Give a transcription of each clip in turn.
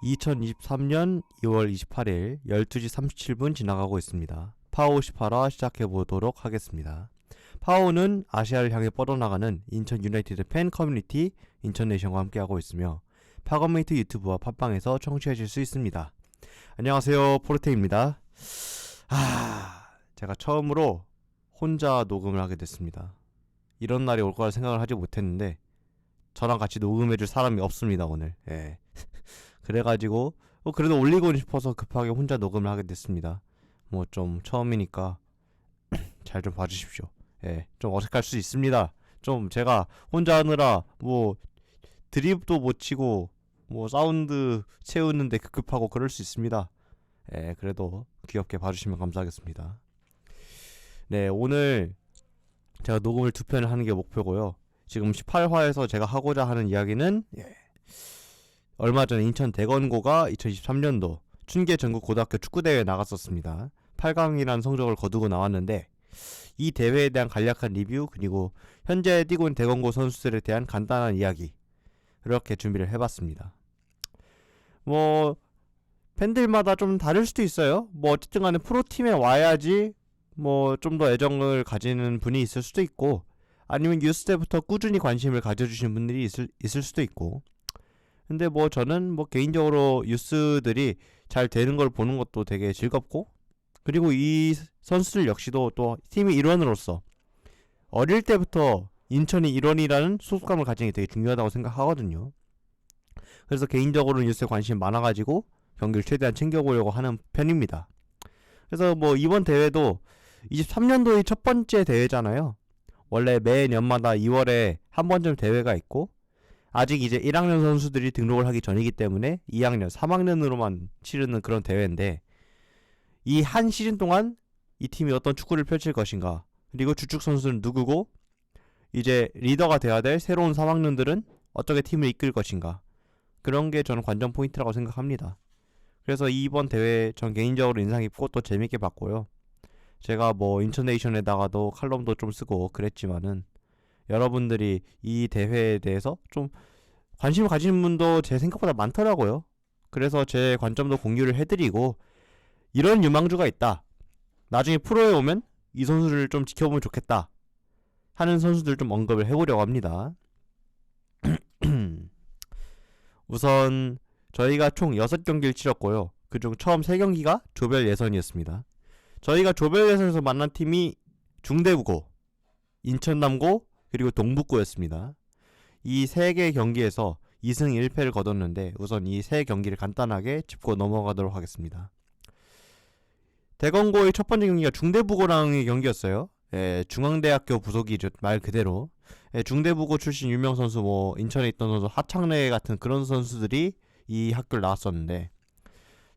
(2023년 2월 28일) 12시 37분 지나가고 있습니다. 파워 58화 시작해보도록 하겠습니다. 파워는 아시아를 향해 뻗어나가는 인천 유나이티드 팬 커뮤니티 인천네이션과 함께하고 있으며 파워메이트 유튜브와 팟빵에서 청취하실 수 있습니다. 안녕하세요, 포르테입니다. 제가 처음으로 혼자 녹음을 하게 됐습니다. 이런 날이 올 거라 생각을 하지 못했는데 저랑 같이 녹음해줄 사람이 없습니다, 오늘. 예. 그래가지고 그래도 올리고 싶어서 급하게 혼자 녹음을 하게 됐습니다. 뭐 좀 처음이니까 잘 좀 봐주십시오. 예, 좀 어색할 수 있습니다. 좀 제가 혼자 하느라 뭐 드립도 못 치고 뭐 사운드 채우는데 급급하고 그럴 수 있습니다. 예, 그래도 귀엽게 봐주시면 감사하겠습니다. 네, 오늘 제가 녹음을 2편을 하는 게 목표고요. 지금 18화에서 제가 하고자 하는 이야기는 얼마 전에 인천 대건고가 2023년도 춘계 전국 고등학교 축구대회에 나갔었습니다. 8강이라는 성적을 거두고 나왔는데 이 대회에 대한 간략한 리뷰, 그리고 현재 뛰고 있는 대건고 선수들에 대한 간단한 이야기, 이렇게 준비를 해봤습니다. 뭐 팬들마다 좀 다를 수도 있어요. 뭐 어쨌든 간에 프로팀에 와야지 뭐 좀 더 애정을 가지는 분이 있을 수도 있고, 아니면 유스 때부터 꾸준히 관심을 가져주시는 분들이 있을 수도 있고, 근데 뭐 저는 뭐 개인적으로 유스들이 잘 되는 걸 보는 것도 되게 즐겁고, 그리고 이 선수들 역시도 또 팀의 일원으로서 어릴 때부터 인천이 일원이라는 소속감을 가지는 게 되게 중요하다고 생각하거든요. 그래서 개인적으로는 유스에 관심이 많아가지고 경기를 최대한 챙겨보려고 하는 편입니다. 그래서 뭐 이번 대회도 23년도의 첫 번째 대회잖아요. 원래 매년마다 2월에 한 번쯤 대회가 있고, 아직 이제 1학년 선수들이 등록을 하기 전이기 때문에 2학년, 3학년으로만 치르는 그런 대회인데, 이 한 시즌 동안 이 팀이 어떤 축구를 펼칠 것인가, 그리고 주축 선수는 누구고, 이제 리더가 돼야 될 새로운 3학년들은 어떻게 팀을 이끌 것인가, 그런 게 저는 관전 포인트라고 생각합니다. 그래서 이번 대회 전 개인적으로 인상 깊고 또 재밌게 봤고요. 제가 뭐 인천네이션에다가도 칼럼도 좀 쓰고 그랬지만은 여러분들이 이 대회에 대해서 좀 관심을 가지는 분도 제 생각보다 많더라고요. 그래서 제 관점도 공유를 해드리고, 이런 유망주가 있다, 나중에 프로에 오면 이 선수를 좀 지켜보면 좋겠다 하는 선수들 좀 언급을 해보려고 합니다. 우선 저희가 총 6경기를 치렀고요. 그중 처음 3경기가 조별 예선이었습니다. 저희가 조별 예선에서 만난 팀이 중대부고, 인천남고, 그리고 동북고였습니다. 이 3개 경기에서 2승 1패를 거뒀는데, 우선 이 3경기를 간단하게 짚고 넘어가도록 하겠습니다. 대건고의 첫 번째 경기가 중대부고랑의 경기였어요. 중앙대학교 부속이죠, 말 그대로. 중대부고 출신 유명 선수, 뭐 인천에 있던 선수 하창래 같은 그런 선수들이 이 학교를 나왔었는데,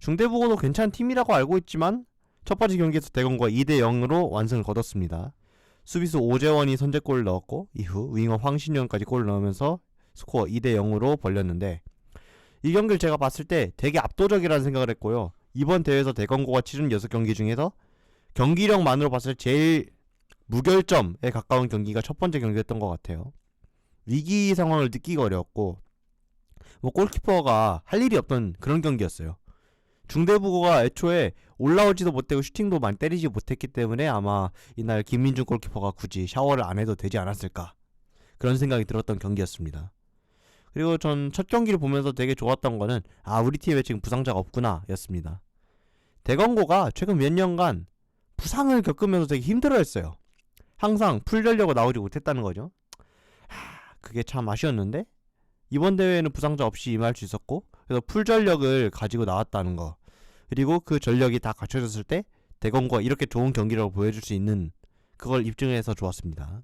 중대부고도 괜찮은 팀이라고 알고 있지만 첫 번째 경기에서 대건고가 2대0으로 완승을 거뒀습니다. 수비수 오재원이 선제골을 넣었고, 이후 윙어 황신영까지 골을 넣으면서 스코어 2대0으로 벌렸는데, 이 경기를 제가 봤을 때 되게 압도적이라는 생각을 했고요. 이번 대회에서 대건고가 치른 6경기 중에서 경기력만으로 봤을 때 제일 무결점에 가까운 경기가 첫 번째 경기였던 것 같아요. 위기 상황을 느끼기 어려웠고, 뭐 골키퍼가 할 일이 없던 그런 경기였어요. 중대부고가 애초에 올라오지도 못하고 슈팅도 많이 때리지 못했기 때문에 아마 이날 김민중 골키퍼가 굳이 샤워를 안 해도 되지 않았을까, 그런 생각이 들었던 경기였습니다. 그리고 전 첫 경기를 보면서 되게 좋았던 거는 우리 팀에 지금 부상자가 없구나 였습니다. 대건고가 최근 몇 년간 부상을 겪으면서 되게 힘들어했어요. 항상 풀 전력으로 나오지 못했다는 거죠. 그게 참 아쉬웠는데 이번 대회에는 부상자 없이 임할 수 있었고, 그래서 풀 전력을 가지고 나왔다는 거, 그리고 그 전력이 다 갖춰졌을 때 대건고가 이렇게 좋은 경기라고 보여줄 수 있는 그걸 입증해서 좋았습니다.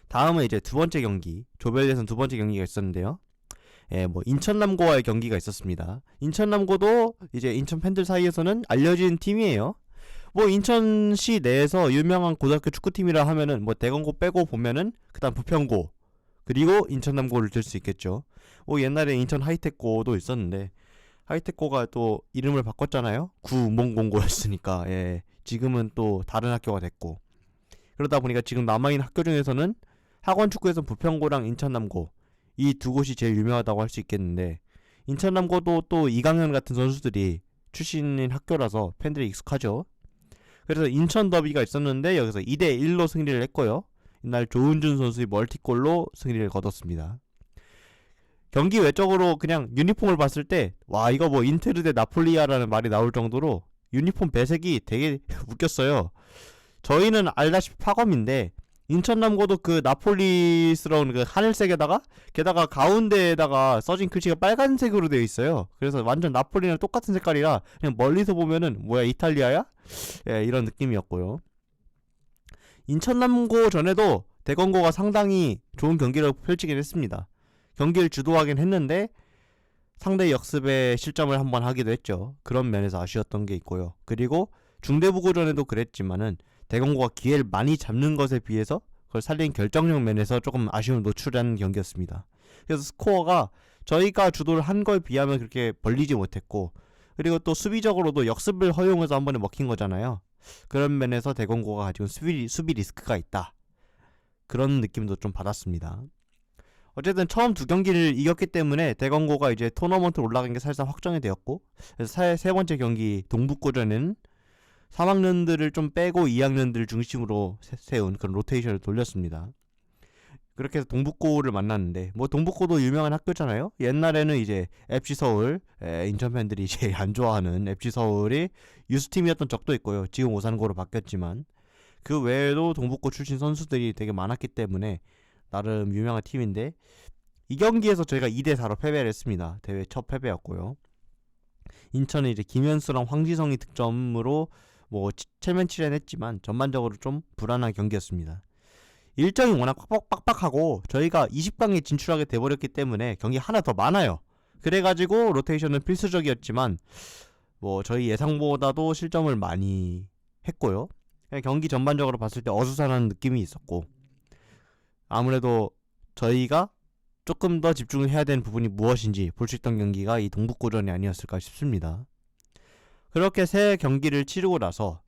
다음은 이제 두 번째 경기, 조별 예선 두 번째 경기가 있었는데요. 뭐 인천남고와의 경기가 있었습니다. 인천남고도 이제 인천 팬들 사이에서는 알려진 팀이에요. 뭐 인천시 내에서 유명한 고등학교 축구팀이라 하면은 뭐 대건고 빼고 보면은 그다음 부평고, 그리고 인천남고를 들 수 있겠죠. 뭐 옛날에 인천 하이텍고도 있었는데 하이텍고가 또 이름을 바꿨잖아요. 구운봉공고였으니까. 지금은 또 다른 학교가 됐고, 그러다 보니까 지금 남아있는 학교 중에서는 학원 축구에서 부평고랑 인천남고 이 두 곳이 제일 유명하다고 할 수 있겠는데, 인천남고도 또 이강현 같은 선수들이 출신인 학교라서 팬들이 익숙하죠. 그래서 인천 더비가 있었는데 여기서 2대1로 승리를 했고요. 이날 조은준 선수의 멀티골로 승리를 거뒀습니다. 경기 외적으로 그냥 유니폼을 봤을 때 와, 이거 뭐 인테르 대 나폴리아라는 말이 나올 정도로 유니폼 배색이 되게 웃겼어요. 저희는 알다시피 파검인데 인천남고도 그 나폴리스러운 그 하늘색에다가 게다가 가운데에다가 써진 글씨가 빨간색으로 되어 있어요. 그래서 완전 나폴리랑 똑같은 색깔이라 그냥 멀리서 보면은 뭐야, 이탈리아야? 예, 이런 느낌이었고요. 인천남고 전에도 대건고가 상당히 좋은 경기를 펼치긴 했습니다. 경기를 주도하긴 했는데 상대 역습에 실점을 한번 하기도 했죠. 그런 면에서 아쉬웠던 게 있고요. 그리고 중대부고전에도 그랬지만은 대건고가 기회를 많이 잡는 것에 비해서 그걸 살린 결정력 면에서 조금 아쉬움을 노출한 경기였습니다. 그래서 스코어가 저희가 주도를 한 거에 비하면 그렇게 벌리지 못했고, 그리고 또 수비적으로도 역습을 허용해서 한 번에 먹힌 거잖아요. 그런 면에서 대건고가 가지고 수비 리스크가 있다, 그런 느낌도 좀 받았습니다. 어쨌든 처음 두 경기를 이겼기 때문에 대건고가 이제 토너먼트 올라간 게 살짝 확정이 되었고, 그래서 세 번째 경기 동북고전에는 3학년들을 좀 빼고 2학년들 중심으로 세운 그런 로테이션을 돌렸습니다. 그렇게 해서 동북고를 만났는데, 뭐 동북고도 유명한 학교잖아요. 옛날에는 이제 FC서울, 인천 팬들이 이제 안 좋아하는 FC서울이 유스팀이었던 적도 있고요. 지금 오산고로 바뀌었지만 그 외에도 동북고 출신 선수들이 되게 많았기 때문에 나름 유명한 팀인데, 이 경기에서 저희가 2대4로 패배를 했습니다. 대회 첫 패배였고요. 인천은 이제 김현수랑 황지성이 득점으로 뭐 체면치레는 했지만 전반적으로 좀 불안한 경기였습니다. 일정이 워낙 빡빡하고 저희가 20강에 진출하게 돼버렸기 때문에 경기 하나 더 많아요. 그래가지고 로테이션은 필수적이었지만 뭐 저희 예상보다도 실점을 많이 했고요. 경기 전반적으로 봤을 때 어수선한 느낌이 있었고, 아무래도 저희가 조금 더 집중을 해야 되는 부분이 무엇인지 볼 수 있던 경기가 이 동북고전이 아니었을까 싶습니다. 그렇게 세 경기를 치르고 나서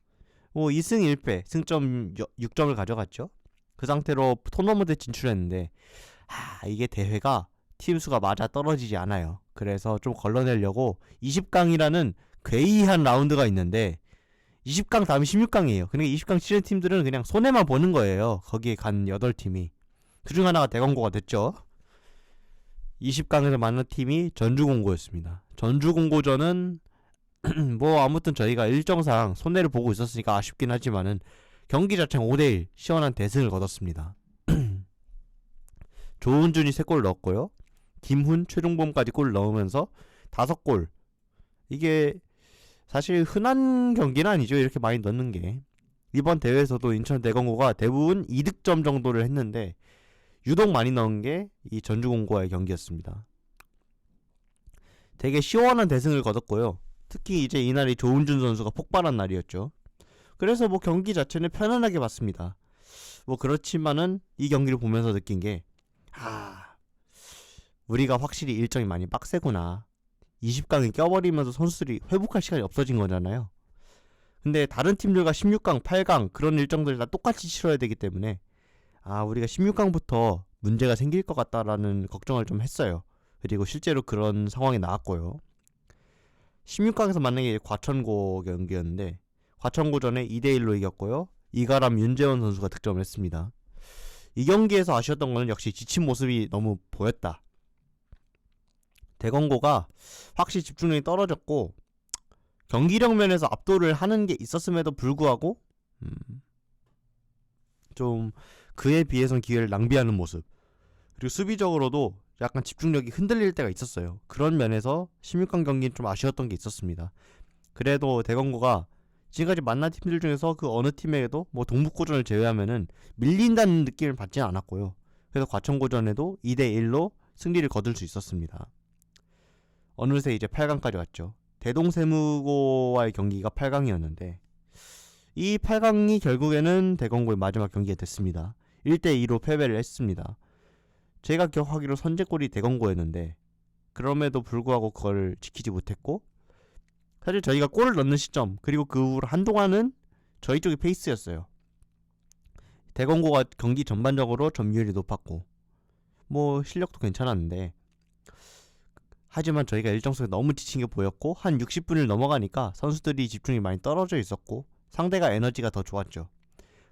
뭐 2승 1패 승점 6점을 가져갔죠. 그 상태로 토너먼트에 진출했는데 이게 대회가 팀 수가 맞아 떨어지지 않아요. 그래서 좀 걸러내려고 20강이라는 괴이한 라운드가 있는데 20강 다음에 16강이에요. 그러니까 20강 치는 팀들은 그냥 손해만 보는 거예요. 거기에 간 8팀이. 그중 하나가 대건고가 됐죠. 20강에서 만난 팀이 전주공고였습니다. 전주공고전은 뭐 아무튼 저희가 일정상 손해를 보고 있었으니까 아쉽긴 하지만은 경기 자체는 5대1 시원한 대승을 거뒀습니다. 조은준이 3골 넣었고요. 김훈, 최종범까지 골 넣으면서 5골. 이게 사실 흔한 경기는 아니죠. 이렇게 많이 넣는 게. 이번 대회에서도 인천 대건고가 대부분 2득점 정도를 했는데 유독 많이 넣은 게 이 전주공고와의 경기였습니다. 되게 시원한 대승을 거뒀고요. 특히 이제 이날이 조은준 선수가 폭발한 날이었죠. 그래서 뭐 경기 자체는 편안하게 봤습니다. 뭐 그렇지만은 이 경기를 보면서 느낀 게 우리가 확실히 일정이 많이 빡세구나. 20강에 껴버리면서 선수들이 회복할 시간이 없어진 거잖아요. 근데 다른 팀들과 16강, 8강 그런 일정들을 다 똑같이 치러야 되기 때문에 우리가 16강부터 문제가 생길 것 같다라는 걱정을 좀 했어요. 그리고 실제로 그런 상황이 나왔고요. 16강에서 만난 게 과천고 경기였는데 과천고전에 2대1로 이겼고요. 이가람 윤재원 선수가 득점을 했습니다. 이 경기에서 아쉬웠던 거는 역시 지친 모습이 너무 보였다. 대건고가 확실히 집중력이 떨어졌고 경기력 면에서 압도를 하는 게 있었음에도 불구하고 좀 그에 비해선 기회를 낭비하는 모습, 그리고 수비적으로도 약간 집중력이 흔들릴 때가 있었어요. 그런 면에서 16강 경기는 좀 아쉬웠던 게 있었습니다. 그래도 대건고가 지금까지 만난 팀들 중에서 그 어느 팀에게도 뭐 동북고전을 제외하면은 밀린다는 느낌을 받지는 않았고요. 그래서 과천고전에도 2대1로 승리를 거둘 수 있었습니다. 어느새 이제 8강까지 왔죠. 대동세무고와의 경기가 8강이었는데 이 8강이 결국에는 대건고의 마지막 경기가 됐습니다. 1대2로 패배를 했습니다. 제가 기억하기로 선제골이 대건고였는데 그럼에도 불구하고 그걸 지키지 못했고, 사실 저희가 골을 넣는 시점 그리고 그 후로 한동안은 저희 쪽이 페이스였어요. 대건고가 경기 전반적으로 점유율이 높았고 뭐 실력도 괜찮았는데, 하지만 저희가 일정수에 너무 지친 게 보였고 한 60분을 넘어가니까 선수들이 집중이 많이 떨어져 있었고 상대가 에너지가 더 좋았죠.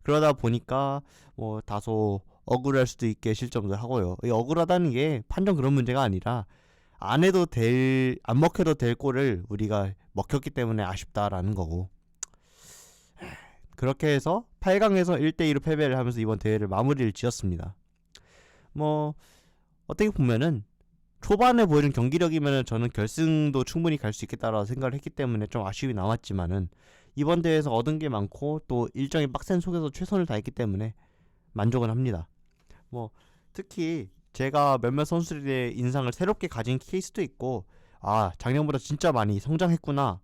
그러다 보니까 뭐 다소 억울할 수도 있게 실점도 하고요. 이 억울하다는 게 판정 그런 문제가 아니라 안 먹혀도 될 골을 우리가 먹혔기 때문에 아쉽다라는 거고, 그렇게 해서 8강에서 1대2로 패배를 하면서 이번 대회를 마무리를 지었습니다. 뭐 어떻게 보면은 초반에 보여준 경기력이면 저는 결승도 충분히 갈 수 있겠다라고 생각을 했기 때문에 좀 아쉬움이 남았지만은, 이번 대회에서 얻은 게 많고 또 일정이 빡센 속에서 최선을 다했기 때문에 만족은 합니다. 뭐 특히 제가 몇몇 선수들의 인상을 새롭게 가진 케이스도 있고, 아 작년보다 진짜 많이 성장했구나,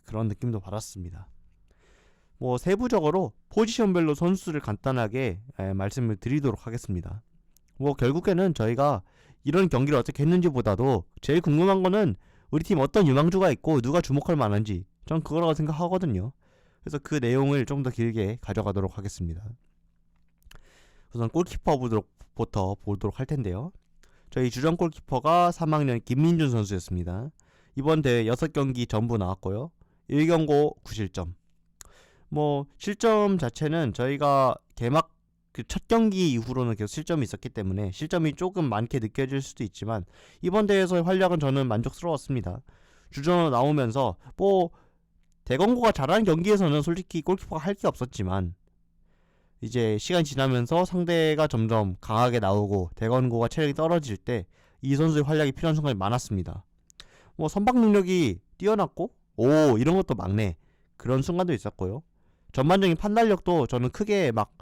그런 느낌도 받았습니다. 뭐 세부적으로 포지션별로 선수를 간단하게 말씀을 드리도록 하겠습니다. 뭐 결국에는 저희가 이런 경기를 어떻게 했는지보다도 제일 궁금한 거는 우리 팀 어떤 유망주가 있고 누가 주목할 만한지, 전 그거라고 생각하거든요. 그래서 그 내용을 좀 더 길게 가져가도록 하겠습니다. 우선 골키퍼부터 보도록 할 텐데요. 저희 주전 골키퍼가 3학년 김민준 선수였습니다. 이번 대회 6경기 전부 나왔고요. 1경고 9실점. 뭐 실점 자체는 저희가 개막 그 첫 경기 이후로는 계속 실점이 있었기 때문에 실점이 조금 많게 느껴질 수도 있지만, 이번 대회에서의 활약은 저는 만족스러웠습니다. 주전으로 나오면서 뭐 대건고가 잘하는 경기에서는 솔직히 골키퍼가 할 게 없었지만, 이제 시간이 지나면서 상대가 점점 강하게 나오고 대건고가 체력이 떨어질 때 이 선수의 활약이 필요한 순간이 많았습니다. 뭐 선박 능력이 뛰어났고 이런 것도 막네, 그런 순간도 있었고요. 전반적인 판단력도 저는 크게 막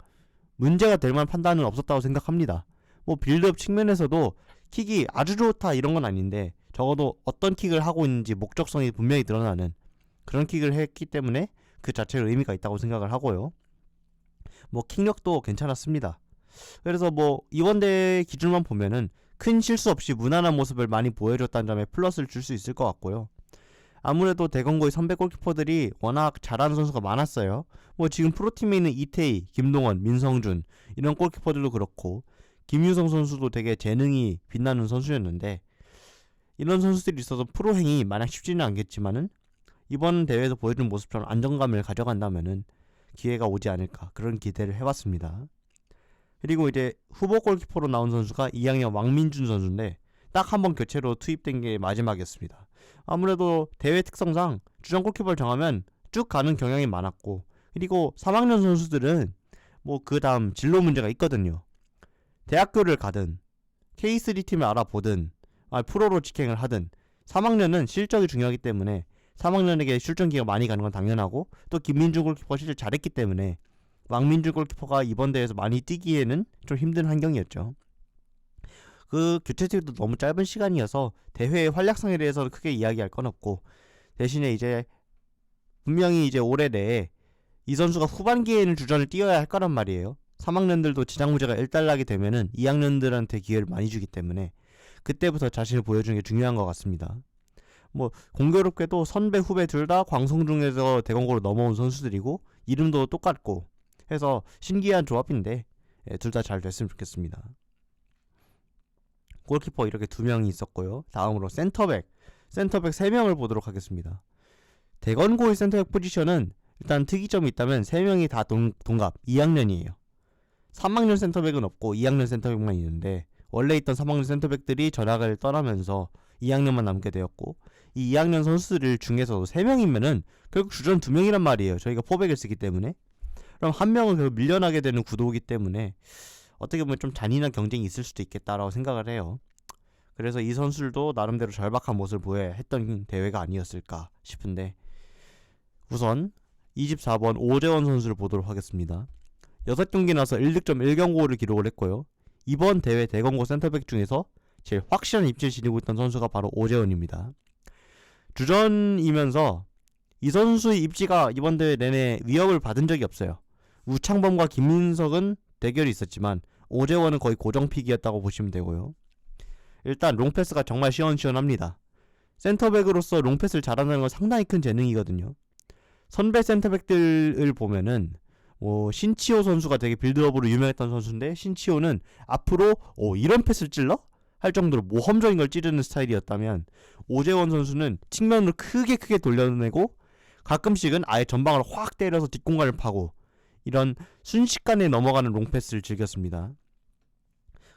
문제가 될 만한 판단은 없었다고 생각합니다. 뭐 빌드업 측면에서도 킥이 아주 좋다 이런 건 아닌데, 적어도 어떤 킥을 하고 있는지 목적성이 분명히 드러나는 그런 킥을 했기 때문에 그 자체로 의미가 있다고 생각을 하고요. 뭐 킥력도 괜찮았습니다. 그래서 뭐 이번 대회 기준만 보면은 큰 실수 없이 무난한 모습을 많이 보여줬다는 점에 플러스를 줄 수 있을 것 같고요. 아무래도 대건고의 선배 골키퍼들이 워낙 잘하는 선수가 많았어요. 뭐 지금 프로팀에 있는 이태희, 김동원, 민성준 이런 골키퍼들도 그렇고, 김유성 선수도 되게 재능이 빛나는 선수였는데, 이런 선수들이 있어서 프로행이 마냥 쉽지는 않겠지만은 이번 대회에서 보여준 모습처럼 안정감을 가져간다면은 기회가 오지 않을까, 그런 기대를 해봤습니다. 그리고 이제 후보 골키퍼로 나온 선수가 2학년 왕민준 선수인데, 딱 한 번 교체로 투입된 게 마지막이었습니다. 아무래도 대회 특성상 주전 골키퍼를 정하면 쭉 가는 경향이 많았고, 그리고 3학년 선수들은 뭐 그 다음 진로 문제가 있거든요. 대학교를 가든 K3 팀을 알아보든 프로로 직행을 하든 3학년은 실적이 중요하기 때문에 3학년에게 출전기가 많이 가는 건 당연하고, 또 김민준 골키퍼가 실제 잘했기 때문에 왕민준 골키퍼가 이번 대회에서 많이 뛰기에는 좀 힘든 환경이었죠. 그 교체 투입도 너무 짧은 시간이어서 대회의 활약상에 대해서는 크게 이야기할 건 없고, 대신에 이제 분명히 이제 올해 내에 이 선수가 후반기에는 주전을 뛰어야 할 거란 말이에요. 3학년들도 지장 무제가 일단락이 되면은 2학년들한테 기회를 많이 주기 때문에 그때부터 자신을 보여주는 게 중요한 것 같습니다. 뭐 공교롭게도 선배 후배 둘 다 광성중에서 대건고로 넘어온 선수들이고 이름도 똑같고 해서 신기한 조합인데, 둘 다 잘 됐으면 좋겠습니다. 골키퍼 이렇게 2명이 있었고요. 다음으로 센터백 3명을 보도록 하겠습니다. 대건고의 센터백 포지션은 일단 특이점이 있다면 3명이 다 동갑 2학년이에요. 3학년 센터백은 없고 2학년 센터백만 있는데, 원래 있던 3학년 센터백들이 전학을 떠나면서 2학년만 남게 되었고, 이 2학년 선수들 중에서도 3명이면은 결국 주전 2명이란 말이에요. 저희가 포백을 쓰기 때문에. 그럼 한 명은 결국 밀려나게 되는 구도이기 때문에 어떻게 보면 좀 잔인한 경쟁이 있을 수도 있겠다라고 생각을 해요. 그래서 이 선수들도 나름대로 절박한 모습을 보여야 했던 대회가 아니었을까 싶은데, 우선 24번 오재원 선수를 보도록 하겠습니다. 6경기 나서 1득점 1경고를 기록을 했고요. 이번 대회 대건고 센터백 중에서 제일 확실한 입지를 지니고 있던 선수가 바로 오재원입니다. 주전이면서 이 선수의 입지가 이번 대회 내내 위협을 받은 적이 없어요. 우창범과 김민석은 대결이 있었지만 오재원은 거의 고정픽이었다고 보시면 되고요. 일단 롱패스가 정말 시원시원합니다. 센터백으로서 롱패스를 잘한다는 건 상당히 큰 재능이거든요. 선배 센터백들을 보면은 신치호 선수가 되게 빌드업으로 유명했던 선수인데, 신치호는 앞으로 이런 패스를 찔러? 할 정도로 모험적인 걸 찌르는 스타일이었다면, 오재원 선수는 측면으로 크게 돌려내고 가끔씩은 아예 전방을 확 때려서 뒷공간을 파고, 이런 순식간에 넘어가는 롱패스를 즐겼습니다.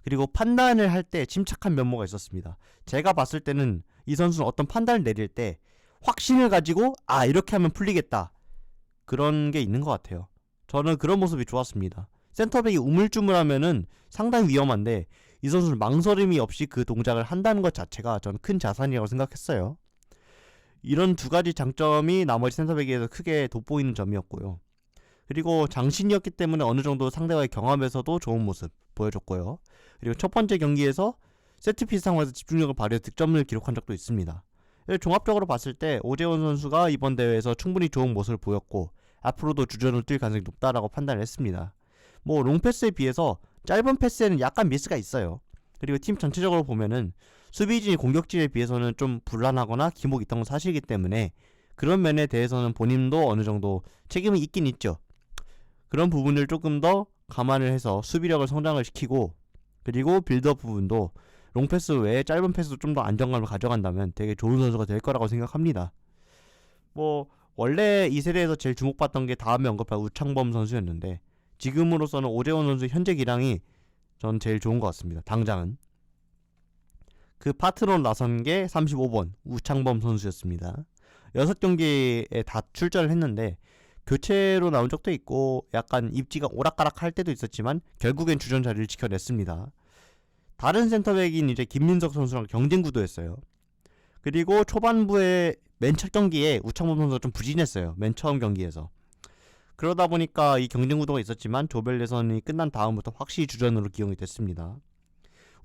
그리고 판단을 할 때 침착한 면모가 있었습니다. 제가 봤을 때는 이 선수는 어떤 판단을 내릴 때 확신을 가지고 이렇게 하면 풀리겠다, 그런 게 있는 것 같아요. 저는 그런 모습이 좋았습니다. 센터백이 우물쭈물하면은 상당히 위험한데, 이 선수는 망설임이 없이 그 동작을 한다는 것 자체가 저는 큰 자산이라고 생각했어요. 이런 두 가지 장점이 나머지 센터백에서 크게 돋보이는 점이었고요. 그리고 장신이었기 때문에 어느 정도 상대와의 경험에서도 좋은 모습 보여줬고요. 그리고 첫 번째 경기에서 세트피스 상황에서 집중력을 발휘해 득점을 기록한 적도 있습니다. 종합적으로 봤을 때 오재원 선수가 이번 대회에서 충분히 좋은 모습을 보였고, 앞으로도 주전으로 뛸 가능성이 높다라고 판단을 했습니다. 롱패스에 비해서 짧은 패스에는 약간 미스가 있어요. 그리고 팀 전체적으로 보면은 수비진이 공격진에 비해서는 좀 불안하거나 기복이 있던 건 사실이기 때문에, 그런 면에 대해서는 본인도 어느 정도 책임이 있긴 있죠. 그런 부분을 조금 더 감안을 해서 수비력을 성장을 시키고, 그리고 빌드업 부분도 롱패스 외에 짧은 패스도 좀 더 안정감을 가져간다면 되게 좋은 선수가 될 거라고 생각합니다. 원래 이 세대에서 제일 주목받던 게 다음에 언급할 우창범 선수였는데, 지금으로서는 오재원 선수 현재 기량이 전 제일 좋은 것 같습니다. 당장은. 그 파트너로 나선 게 35번 우창범 선수였습니다. 6경기에 다 출전을 했는데 교체로 나온 적도 있고 약간 입지가 오락가락 할 때도 있었지만 결국엔 주전 자리를 지켜냈습니다. 다른 센터백인 이제 김민석 선수랑 경쟁 구도였어요. 그리고 초반부에 맨 첫 경기에 우창범 선수가 좀 부진했어요. 맨 처음 경기에서. 그러다 보니까 이 경쟁 구도가 있었지만 조별 예선이 끝난 다음부터 확실히 주전으로 기용이 됐습니다.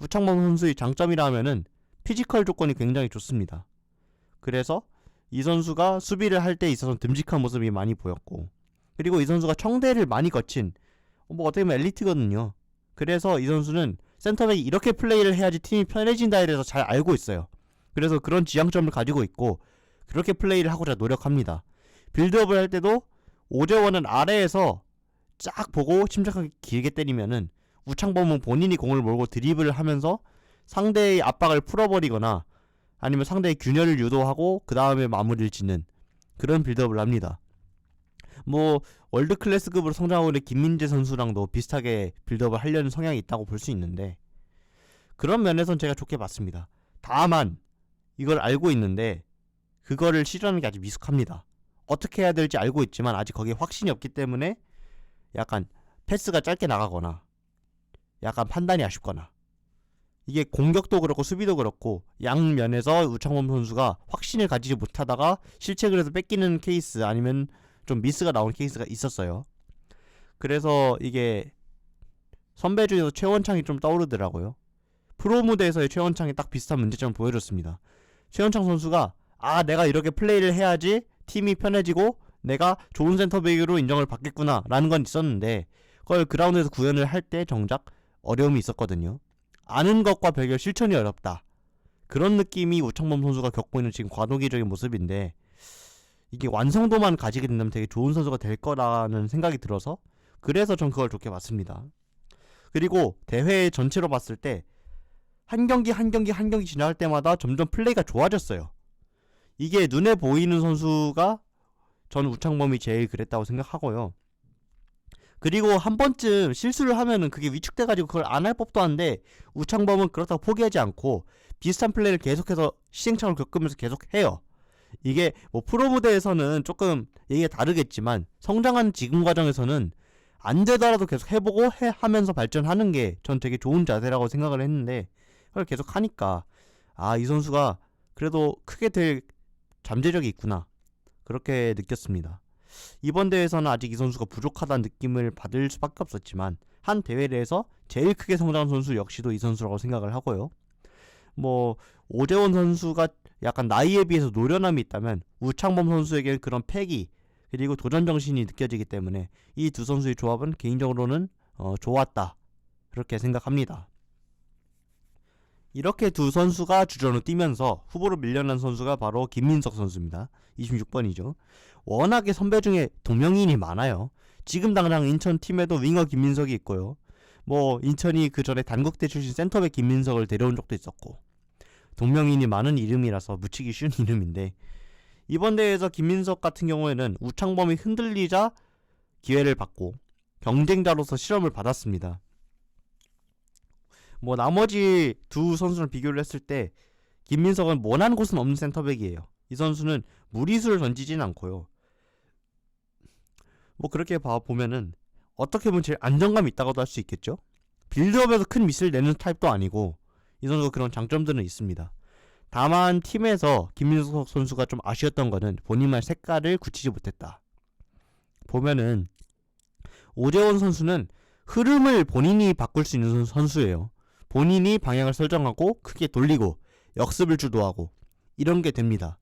우창범 선수의 장점이라 하면은 피지컬 조건이 굉장히 좋습니다. 그래서 이 선수가 수비를 할 때 있어서 듬직한 모습이 많이 보였고, 그리고 이 선수가 청대를 많이 거친 어떻게 보면 엘리트거든요. 그래서 이 선수는 센터백이 이렇게 플레이를 해야지 팀이 편해진다에 대해서 잘 알고 있어요. 그래서 그런 지향점을 가지고 있고 그렇게 플레이를 하고자 노력합니다. 빌드업을 할 때도 오재원은 아래에서 쫙 보고 침착하게 길게 때리면은 우창범은 본인이 공을 몰고 드리블을 하면서 상대의 압박을 풀어버리거나 아니면 상대의 균열을 유도하고 그 다음에 마무리를 짓는 그런 빌드업을 합니다. 월드 클래스급으로 성장하고 있는 김민재 선수랑도 비슷하게 빌드업을 하려는 성향이 있다고 볼 수 있는데, 그런 면에선 제가 좋게 봤습니다. 다만 이걸 알고 있는데 그거를 실현하는 게 아직 미숙합니다. 어떻게 해야 될지 알고 있지만 아직 거기에 확신이 없기 때문에 약간 패스가 짧게 나가거나 약간 판단이 아쉽거나, 이게 공격도 그렇고 수비도 그렇고 양면에서 우창범 선수가 확신을 가지지 못하다가 실책을 해서 뺏기는 케이스, 아니면 좀 미스가 나오는 케이스가 있었어요. 그래서 이게 선배 중에서 최원창이 좀 떠오르더라고요. 프로 무대에서의 최원창이 딱 비슷한 문제점을 보여줬습니다. 최원창 선수가 내가 이렇게 플레이를 해야지 팀이 편해지고 내가 좋은 센터백으로 인정을 받겠구나 라는 건 있었는데, 그걸 그라운드에서 구현을 할 때 정작 어려움이 있었거든요. 아는 것과 별개 실천이 어렵다, 그런 느낌이 우창범 선수가 겪고 있는 지금 과도기적인 모습인데, 이게 완성도만 가지게 된다면 되게 좋은 선수가 될 거라는 생각이 들어서, 그래서 전 그걸 좋게 봤습니다. 그리고 대회 전체로 봤을 때 한 경기 지나갈 때마다 점점 플레이가 좋아졌어요. 이게 눈에 보이는 선수가 저는 우창범이 제일 그랬다고 생각하고요. 그리고 한 번쯤 실수를 하면은 그게 위축돼가지고 그걸 안 할 법도 한데, 우창범은 그렇다고 포기하지 않고 비슷한 플레이를 계속해서 시행착오를 겪으면서 계속 해요. 이게 프로 무대에서는 조금 얘기가 다르겠지만 성장하는 지금 과정에서는 안 되더라도 계속 해보고 하면서 발전하는 게 전 되게 좋은 자세라고 생각을 했는데, 그걸 계속 하니까 이 선수가 그래도 크게 될 잠재력이 있구나, 그렇게 느꼈습니다. 이번 대회에서는 아직 이 선수가 부족하다는 느낌을 받을 수밖에 없었지만, 한 대회 내에서 제일 크게 성장한 선수 역시도 이 선수라고 생각을 하고요. 오재원 선수가 약간 나이에 비해서 노련함이 있다면 우창범 선수에게는 그런 패기 그리고 도전 정신이 느껴지기 때문에 이 두 선수의 조합은 개인적으로는 좋았다, 그렇게 생각합니다. 이렇게 두 선수가 주전으로 뛰면서 후보로 밀려난 선수가 바로 김민석 선수입니다. 26번이죠. 워낙에 선배 중에 동명이인이 많아요. 지금 당장 인천 팀에도 윙어 김민석이 있고요. 뭐 인천이 그 전에 단국대 출신 센터백 김민석을 데려온 적도 있었고, 동명이인이 많은 이름이라서 묻히기 쉬운 이름인데, 이번 대회에서 김민석 같은 경우에는 우창범이 흔들리자 기회를 받고 경쟁자로서 실험을 받았습니다. 뭐 나머지 두 선수랑 비교를 했을 때 김민석은 원하는 곳은 없는 센터백이에요. 이 선수는 무리수를 던지진 않고요. 뭐 그렇게 보면은 어떻게 보면 제일 안정감이 있다고도 할 수 있겠죠. 빌드업에서 큰 미스를 내는 타입도 아니고 이 선수가 그런 장점들은 있습니다. 다만 팀에서 김민석 선수가 좀 아쉬웠던 거는 본인만의 색깔을 굳히지 못했다. 보면은 오재원 선수는 흐름을 본인이 바꿀 수 있는 선수예요. 본인이 방향을 설정하고 크게 돌리고 역습을 주도하고 이런 게 됩니다.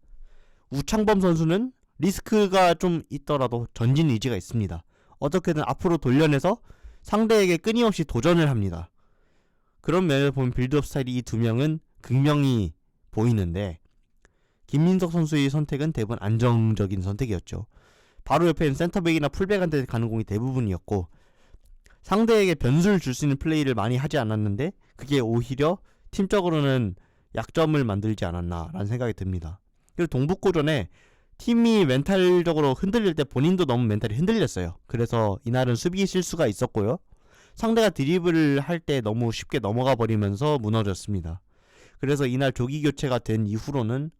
우창범 선수는 리스크가 좀 있더라도 전진 의지가 있습니다. 어떻게든 앞으로 돌려내서 상대에게 끊임없이 도전을 합니다. 그런 면에서 보면 빌드업 스타일이 이 두 명은 극명히 보이는데, 김민석 선수의 선택은 대부분 안정적인 선택이었죠. 바로 옆에 있는 센터백이나 풀백한테 가는 공이 대부분이었고, 상대에게 변수를 줄 수 있는 플레이를 많이 하지 않았는데 그게 오히려 팀적으로는 약점을 만들지 않았나라는 생각이 듭니다. 그리고 동북고전에 팀이 멘탈적으로 흔들릴 때 본인도 너무 멘탈이 흔들렸어요. 그래서 이날은 수비 실수가 있었고요. 상대가 드리블을 할 때 너무 쉽게 넘어가 버리면서 무너졌습니다. 그래서 이날 조기 교체가 된 이후로는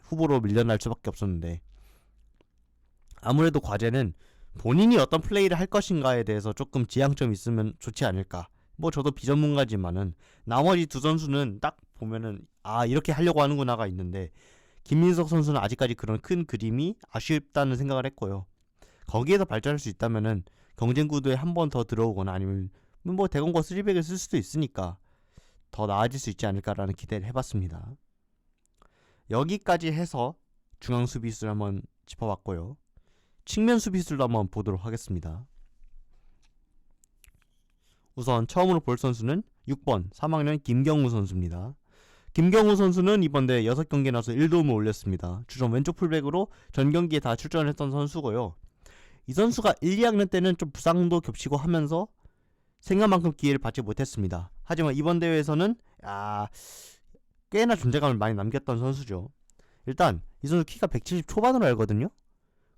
후보로 밀려날 수밖에 없었는데, 아무래도 과제는 본인이 어떤 플레이를 할 것인가에 대해서 조금 지향점이 있으면 좋지 않을까. 뭐 저도 비전문가지만은 나머지 두 선수는 딱 보면은 이렇게 하려고 하는구나가 있는데, 김민석 선수는 아직까지 그런 큰 그림이 아쉽다는 생각을 했고요. 거기에서 발전할 수 있다면은 경쟁 구도에 한 번 더 들어오거나 아니면 뭐 대공과 3백을 쓸 수도 있으니까 더 나아질 수 있지 않을까라는 기대를 해봤습니다. 여기까지 해서 중앙 수비수를 한번 짚어봤고요. 측면 수비수를 한번 보도록 하겠습니다. 우선 처음으로 볼 선수는 6번 3학년 김경우 선수입니다. 김경우 선수는 이번 대회 6경기에 나서 1도움을 올렸습니다. 주전 왼쪽 풀백으로 전 경기에 다 출전을 했던 선수고요. 이 선수가 1, 2학년 때는 좀 부상도 겹치고 하면서 생각만큼 기회를 받지 못했습니다. 하지만 이번 대회에서는 꽤나 존재감을 많이 남겼던 선수죠. 일단 이 선수 키가 170 초반으로 알거든요.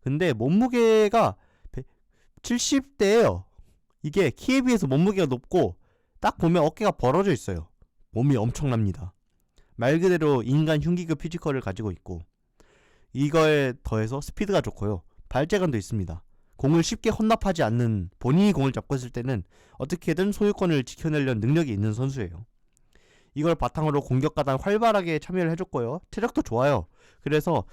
근데 몸무게가 70대예요. 이게 키에 비해서 몸무게가 높고 딱 보면 어깨가 벌어져 있어요. 몸이 엄청납니다. 말 그대로 인간 흉기급 피지컬을 가지고 있고, 이거에 더해서 스피드가 좋고요. 발재간도 있습니다. 공을 쉽게 헌납하지 않는, 본인이 공을 잡고 있을 때는 어떻게든 소유권을 지켜내려는 능력이 있는 선수예요. 이걸 바탕으로 공격 가단 활발하게 참여를 해줬고요. 체력도 좋아요. 그래서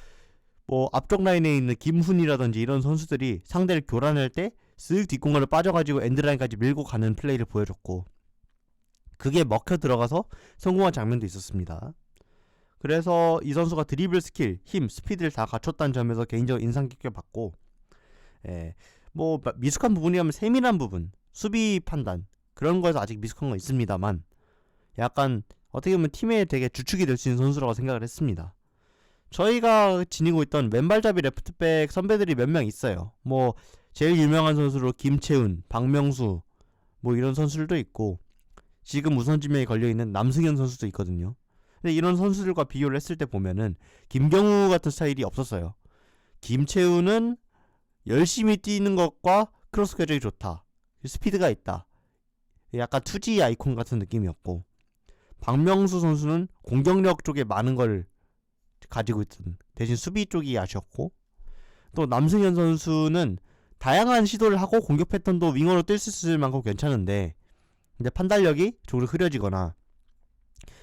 뭐 앞쪽 라인에 있는 김훈이라든지 이런 선수들이 상대를 교란할 때 쓱 뒷공간을 빠져가지고 엔드라인까지 밀고 가는 플레이를 보여줬고, 그게 먹혀 들어가서 성공한 장면도 있었습니다. 그래서 이 선수가 드리블 스킬, 힘, 스피드를 다 갖췄다는 점에서 개인적으로 인상 깊게 봤고, 뭐 미숙한 부분이라면 세밀한 부분, 수비 판단 그런 거에서 아직 미숙한 건 있습니다만, 약간 어떻게 보면 팀의 되게 주축이 될 수 있는 선수라고 생각을 했습니다. 저희가 지니고 있던 왼발잡이 레프트백 선배들이 몇 명 있어요. 뭐 제일 유명한 선수로 김채훈, 박명수 뭐 이런 선수들도 있고, 지금 우선지명에 걸려있는 남승현 선수도 있거든요. 근데 이런 선수들과 비교를 했을 때 보면은 김경우 같은 스타일이 없었어요. 김채훈은 열심히 뛰는 것과 크로스 궤적이 좋다, 스피드가 있다, 약간 투지 아이콘 같은 느낌이었고, 박명수 선수는 공격력 쪽에 많은 걸 가지고 있던 대신 수비 쪽이 아쉬웠고, 또 남승현 선수는 다양한 시도를 하고 공격 패턴도 윙어로 뛸 수 있을 만큼 괜찮은데, 근데 판단력이 쪽으로 흐려지거나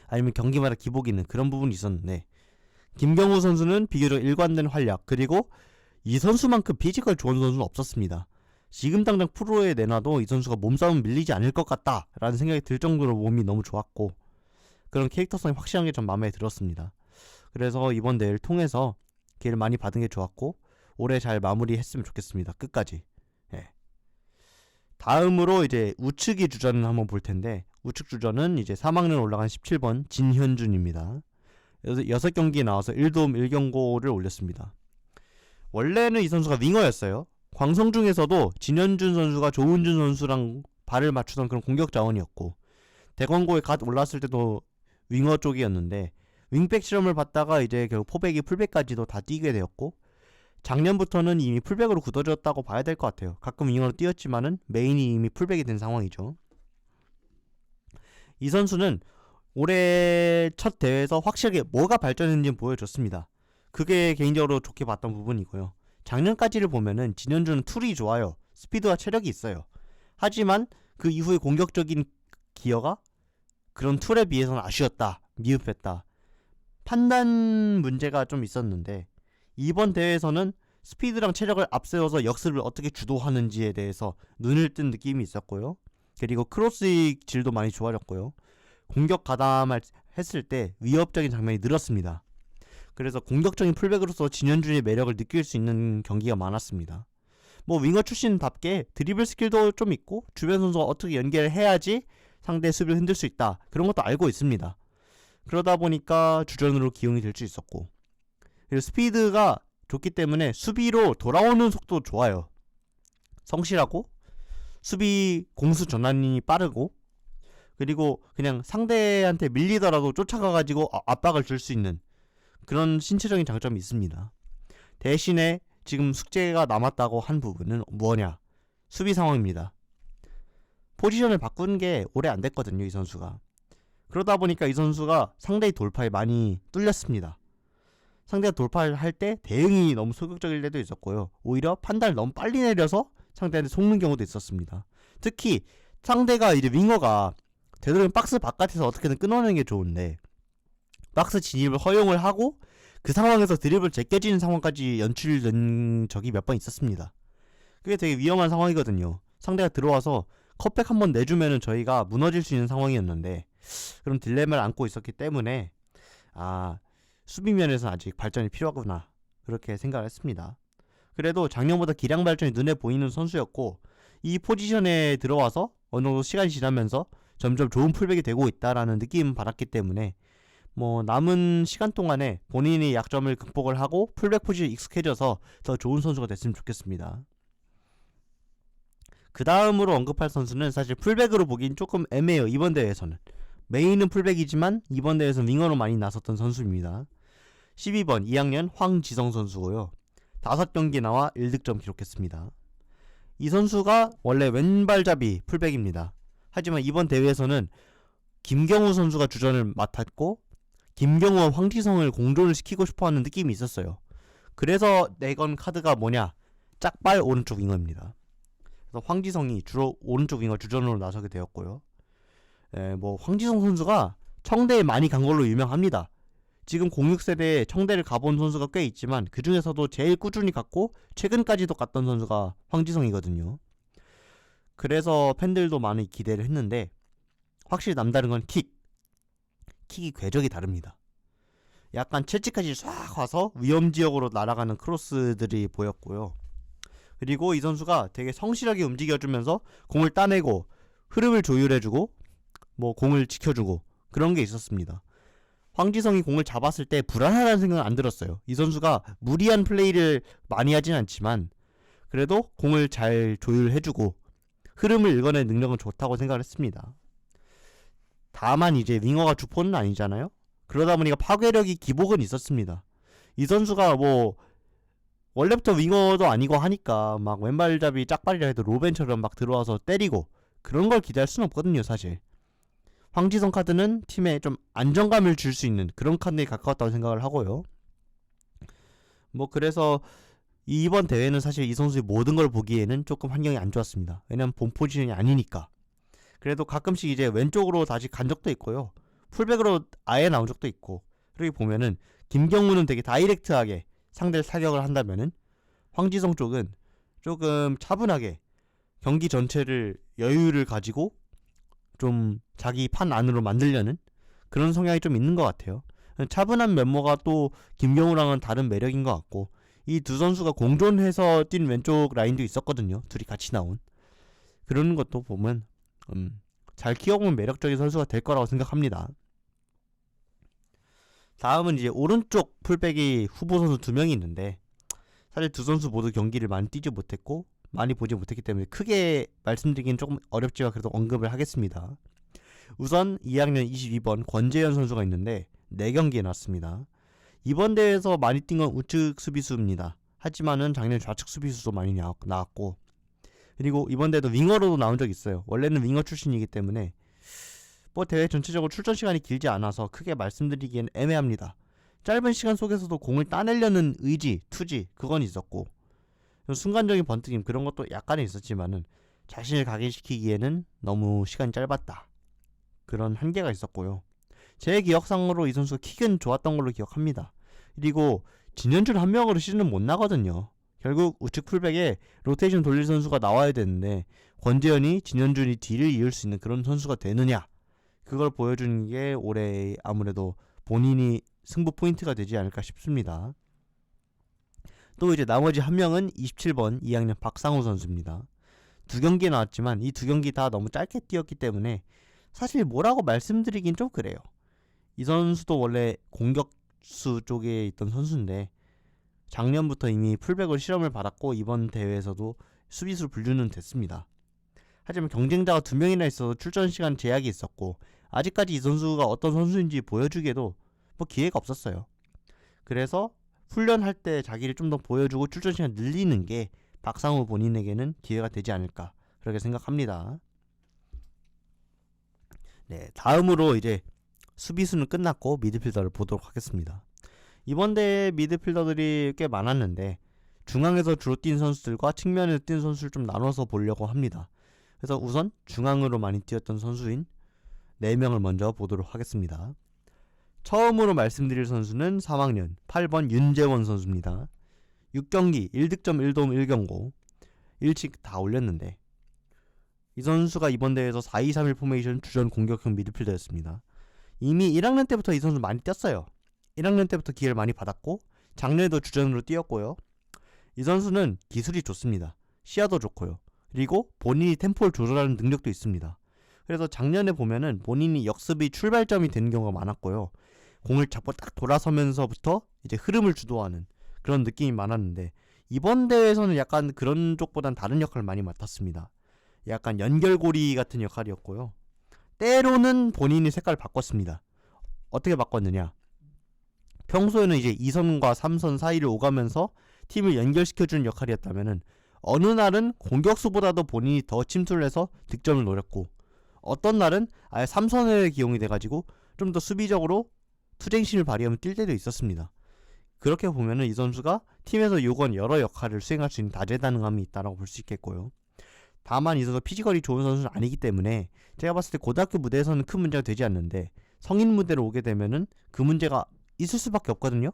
아니면 경기마다 기복이 있는 그런 부분이 있었는데, 김경우 선수는 비교적 일관된 활약, 그리고 이 선수만큼 피지컬 좋은 선수는 없었습니다. 지금 당장 프로에 내놔도 이 선수가 몸싸움 밀리지 않을 것 같다 라는 생각이 들 정도로 몸이 너무 좋았고, 그런 캐릭터성이 확실한 게 좀 마음에 들었습니다. 그래서 이번 대회를 통해서 기회를 많이 받은 게 좋았고, 올해 잘 마무리했으면 좋겠습니다. 끝까지. 다음으로 이제 우측이 주전을 한번 볼 텐데, 우측 주전은 이제 3학년 올라간 17번 진현준입니다. 6경기에 나와서 1도움 1경고를 올렸습니다. 원래는 이 선수가 윙어였어요. 광성중에서도 진현준 선수가 조은준 선수랑 발을 맞추던 그런 공격 자원이었고, 대건고에 갓 올랐을 때도 윙어 쪽이었는데 윙백 실험을 받다가 이제 결국 포백이 풀백까지도 다 뛰게 되었고, 작년부터는 이미 풀백으로 굳어졌다고 봐야 될 것 같아요. 가끔 윙어로 뛰었지만은 메인이 이미 풀백이 된 상황이죠. 이 선수는 올해 첫 대회에서 확실하게 뭐가 발전했는지 보여줬습니다. 그게 개인적으로 좋게 봤던 부분이고요. 작년까지를 보면은 진현준은 툴이 좋아요. 스피드와 체력이 있어요. 하지만 그 이후에 공격적인 기여가 그런 툴에 비해서는 아쉬웠다, 미흡했다, 판단 문제가 좀 있었는데, 이번 대회에서는 스피드랑 체력을 앞세워서 역습을 어떻게 주도하는지에 대해서 눈을 뜬 느낌이 있었고요. 그리고 크로스의 질도 많이 좋아졌고요. 공격 가담을 했을 때 위협적인 장면이 늘었습니다. 그래서 공격적인 풀백으로서 진현준의 매력을 느낄 수 있는 경기가 많았습니다. 뭐 윙어 출신답게 드리블 스킬도 좀 있고, 주변 선수가 어떻게 연계를 해야지 상대 수비를 흔들 수 있다, 그런 것도 알고 있습니다. 그러다 보니까 주전으로 기용이 될 수 있었고, 그리고 스피드가 좋기 때문에 수비로 돌아오는 속도 좋아요. 성실하고 수비 공수 전환이 빠르고, 그리고 그냥 상대한테 밀리더라도 쫓아가가지고 압박을 줄 수 있는 그런 신체적인 장점이 있습니다. 대신에 지금 숙제가 남았다고 한 부분은 뭐냐? 수비 상황입니다. 포지션을 바꾼 게 오래 안 됐거든요, 이 선수가. 그러다 보니까 이 선수가 상대의 돌파에 많이 뚫렸습니다. 상대가 돌파를 할 때 대응이 너무 소극적일 때도 있었고요. 오히려 판단을 너무 빨리 내려서 상대한테 속는 경우도 있었습니다. 특히 상대가 이제 윙어가 되도록이면 박스 바깥에서 어떻게든 끊어내는 게 좋은데, 박스 진입을 허용을 하고 그 상황에서 드리블 제껴지는 상황까지 연출된 적이 몇 번 있었습니다. 그게 되게 위험한 상황이거든요. 상대가 들어와서 컵백 한번 내주면은 저희가 무너질 수 있는 상황이었는데, 그런 딜레마를 안고 있었기 때문에 수비면에서 아직 발전이 필요하구나, 그렇게 생각을 했습니다. 그래도 작년보다 기량 발전이 눈에 보이는 선수였고, 이 포지션에 들어와서 어느 정도 시간이 지나면서 점점 좋은 풀백이 되고 있다라는 느낌을 받았기 때문에, 뭐 남은 시간 동안에 본인의 약점을 극복을 하고 풀백 포지션에 익숙해져서 더 좋은 선수가 됐으면 좋겠습니다. 그 다음으로 언급할 선수는 사실 풀백으로 보긴 조금 애매해요. 이번 대회에서는 메인은 풀백이지만 이번 대회에서는 윙어로 많이 나섰던 선수입니다. 12번 2학년 황지성 선수고요. 5경기에 나와 1득점 기록했습니다. 이 선수가 원래 왼발잡이 풀백입니다. 하지만 이번 대회에서는 김경우 선수가 주전을 맡았고, 김경우와 황지성을 공존을 시키고 싶어하는 느낌이 있었어요. 그래서 내건 카드가 뭐냐? 짝발 오른쪽 윙어입니다. 그래서 황지성이 주로 오른쪽 윙어 주전으로 나서게 되었고요. 뭐 황지성 선수가 청대에 많이 간 걸로 유명합니다. 지금 06세대에 청대를 가본 선수가 꽤 있지만 그 중에서도 제일 꾸준히 갔고 최근까지도 갔던 선수가 황지성이거든요. 그래서 팬들도 많이 기대를 했는데, 확실히 남다른 건 킥이 궤적이 다릅니다. 약간 채찍까지 싹 와서 위험지역으로 날아가는 크로스들이 보였고요. 그리고 이 선수가 되게 성실하게 움직여주면서 공을 따내고 흐름을 조율해주고 뭐 공을 지켜주고 그런 게 있었습니다. 황지성이 공을 잡았을 때 불안하다는 생각은 안 들었어요. 이 선수가 무리한 플레이를 많이 하진 않지만 그래도 공을 잘 조율해주고 흐름을 읽어낼 능력은 좋다고 생각을 했습니다. 다만 이제 윙어가 주포는 아니잖아요. 그러다 보니까 파괴력이 기복은 있었습니다. 이 선수가 뭐 원래부터 윙어도 아니고 하니까 막 왼발잡이 짝발이라 해도 로벤처럼 막 들어와서 때리고 그런 걸 기대할 수는 없거든요, 사실. 황지성 카드는 팀에 좀 안정감을 줄 수 있는 그런 카드에 가까웠다고 생각을 하고요. 뭐 그래서 이번 대회는 사실 이 선수의 모든 걸 보기에는 조금 환경이 안 좋았습니다. 왜냐면 본 포지션이 아니니까. 그래도 가끔씩 이제 왼쪽으로 다시 간 적도 있고요. 풀백으로 아예 나온 적도 있고. 그렇게 보면은 김경우는 되게 다이렉트하게 상대를 사격을 한다면은 황지성 쪽은 조금 차분하게 경기 전체를 여유를 가지고 좀 자기 판 안으로 만들려는 그런 성향이 좀 있는 것 같아요. 차분한 면모가 또 김경우랑은 다른 매력인 것 같고, 이 두 선수가 공존해서 뛴 왼쪽 라인도 있었거든요. 둘이 같이 나온 그런 것도 보면 잘 키워보면 매력적인 선수가 될 거라고 생각합니다. 다음은 이제 오른쪽 풀백이 후보 선수 2명이 있는데, 사실 두 선수 모두 경기를 많이 뛰지 못했고 많이 보지 못했기 때문에 크게 말씀드리기는 조금 어렵지만 그래도 언급을 하겠습니다. 우선 2학년 22번 권재현 선수가 있는데 4경기에 나왔습니다. 이번 대회에서 많이 뛴 건 우측 수비수입니다. 하지만은 작년 좌측 수비수도 많이 나왔고, 그리고 이번 대회도 윙어로도 나온 적이 있어요. 원래는 윙어 출신이기 때문에 뭐 대회 전체적으로 출전 시간이 길지 않아서 크게 말씀드리기엔 애매합니다. 짧은 시간 속에서도 공을 따내려는 의지, 투지, 그건 있었고, 순간적인 번뜩임 그런 것도 약간은 있었지만은 자신을 각인시키기에는 너무 시간이 짧았다, 그런 한계가 있었고요. 제 기억상으로 이 선수가 킥은 좋았던 걸로 기억합니다. 그리고 진현준 한 명으로 시즌은 못 나거든요. 결국 우측 풀백에 로테이션 돌릴 선수가 나와야 되는데 권재현이 진현준이 뒤를 이을 수 있는 그런 선수가 되느냐, 그걸 보여주는 게 올해 아무래도 본인이 승부 포인트가 되지 않을까 싶습니다. 또 이제 나머지 한 명은 27번 2학년 박상우 선수입니다. 2경기에 나왔지만 이 2경기 다 너무 짧게 뛰었기 때문에 사실 뭐라고 말씀드리긴 좀 그래요. 이 선수도 원래 공격수 쪽에 있던 선수인데 작년부터 이미 풀백으로 실험을 받았고 이번 대회에서도 수비수로 분류는 됐습니다. 하지만 경쟁자가 2명이나 있어서 출전 시간 제약이 있었고 아직까지 이 선수가 어떤 선수인지 보여주기에도 뭐 기회가 없었어요. 그래서 훈련할 때 자기를 좀 더 보여주고 출전 시간 늘리는 게 박상우 본인에게는 기회가 되지 않을까, 그렇게 생각합니다. 네, 다음으로 이제 수비수는 끝났고 미드필더를 보도록 하겠습니다. 이번 대회 미드필더들이 꽤 많았는데 중앙에서 주로 뛴 선수들과 측면에서 뛴 선수를 좀 나눠서 보려고 합니다. 그래서 우선 중앙으로 많이 뛰었던 선수인 4명을 먼저 보도록 하겠습니다. 처음으로 말씀드릴 선수는 3학년 8번 윤재원 선수입니다. 6경기 1득점 1도움 1경고 1칙 다 올렸는데 이 선수가 이번 대회에서 4-2-3-1 포메이션 주전 공격형 미드필더였습니다. 이미 1학년 때부터 이 선수 많이 뛰었어요. 1학년 때부터 기회를 많이 받았고 작년에도 주전으로 뛰었고요. 이 선수는 기술이 좋습니다. 시야도 좋고요. 그리고 본인이 템포를 조절하는 능력도 있습니다. 그래서 작년에 보면은 본인이 역습이 출발점이 되는 경우가 많았고요. 공을 잡고 딱 돌아서면서부터 이제 흐름을 주도하는 그런 느낌이 많았는데 이번 대회에서는 약간 그런 쪽보단 다른 역할을 많이 맡았습니다. 약간 연결고리 같은 역할이었고요. 때로는 본인이 색깔을 바꿨습니다. 어떻게 바꿨느냐, 평소에는 이제 2선과 3선 사이를 오가면서 팀을 연결시켜주는 역할이었다면은 어느 날은 공격수보다도 본인이 더 침투를 해서 득점을 노렸고 어떤 날은 아예 3선에 기용이 돼가지고 좀 더 수비적으로 투쟁심을 발휘하면 뛸 때도 있었습니다. 그렇게 보면은 이 선수가 팀에서 요건 여러 역할을 수행할 수 있는 다재다능함이 있다고 볼 수 있겠고요. 다만 이 선수 피지컬이 좋은 선수는 아니기 때문에 제가 봤을 때 고등학교 무대에서는 큰 문제가 되지 않는데 성인 무대로 오게 되면은 그 문제가 있을 수밖에 없거든요.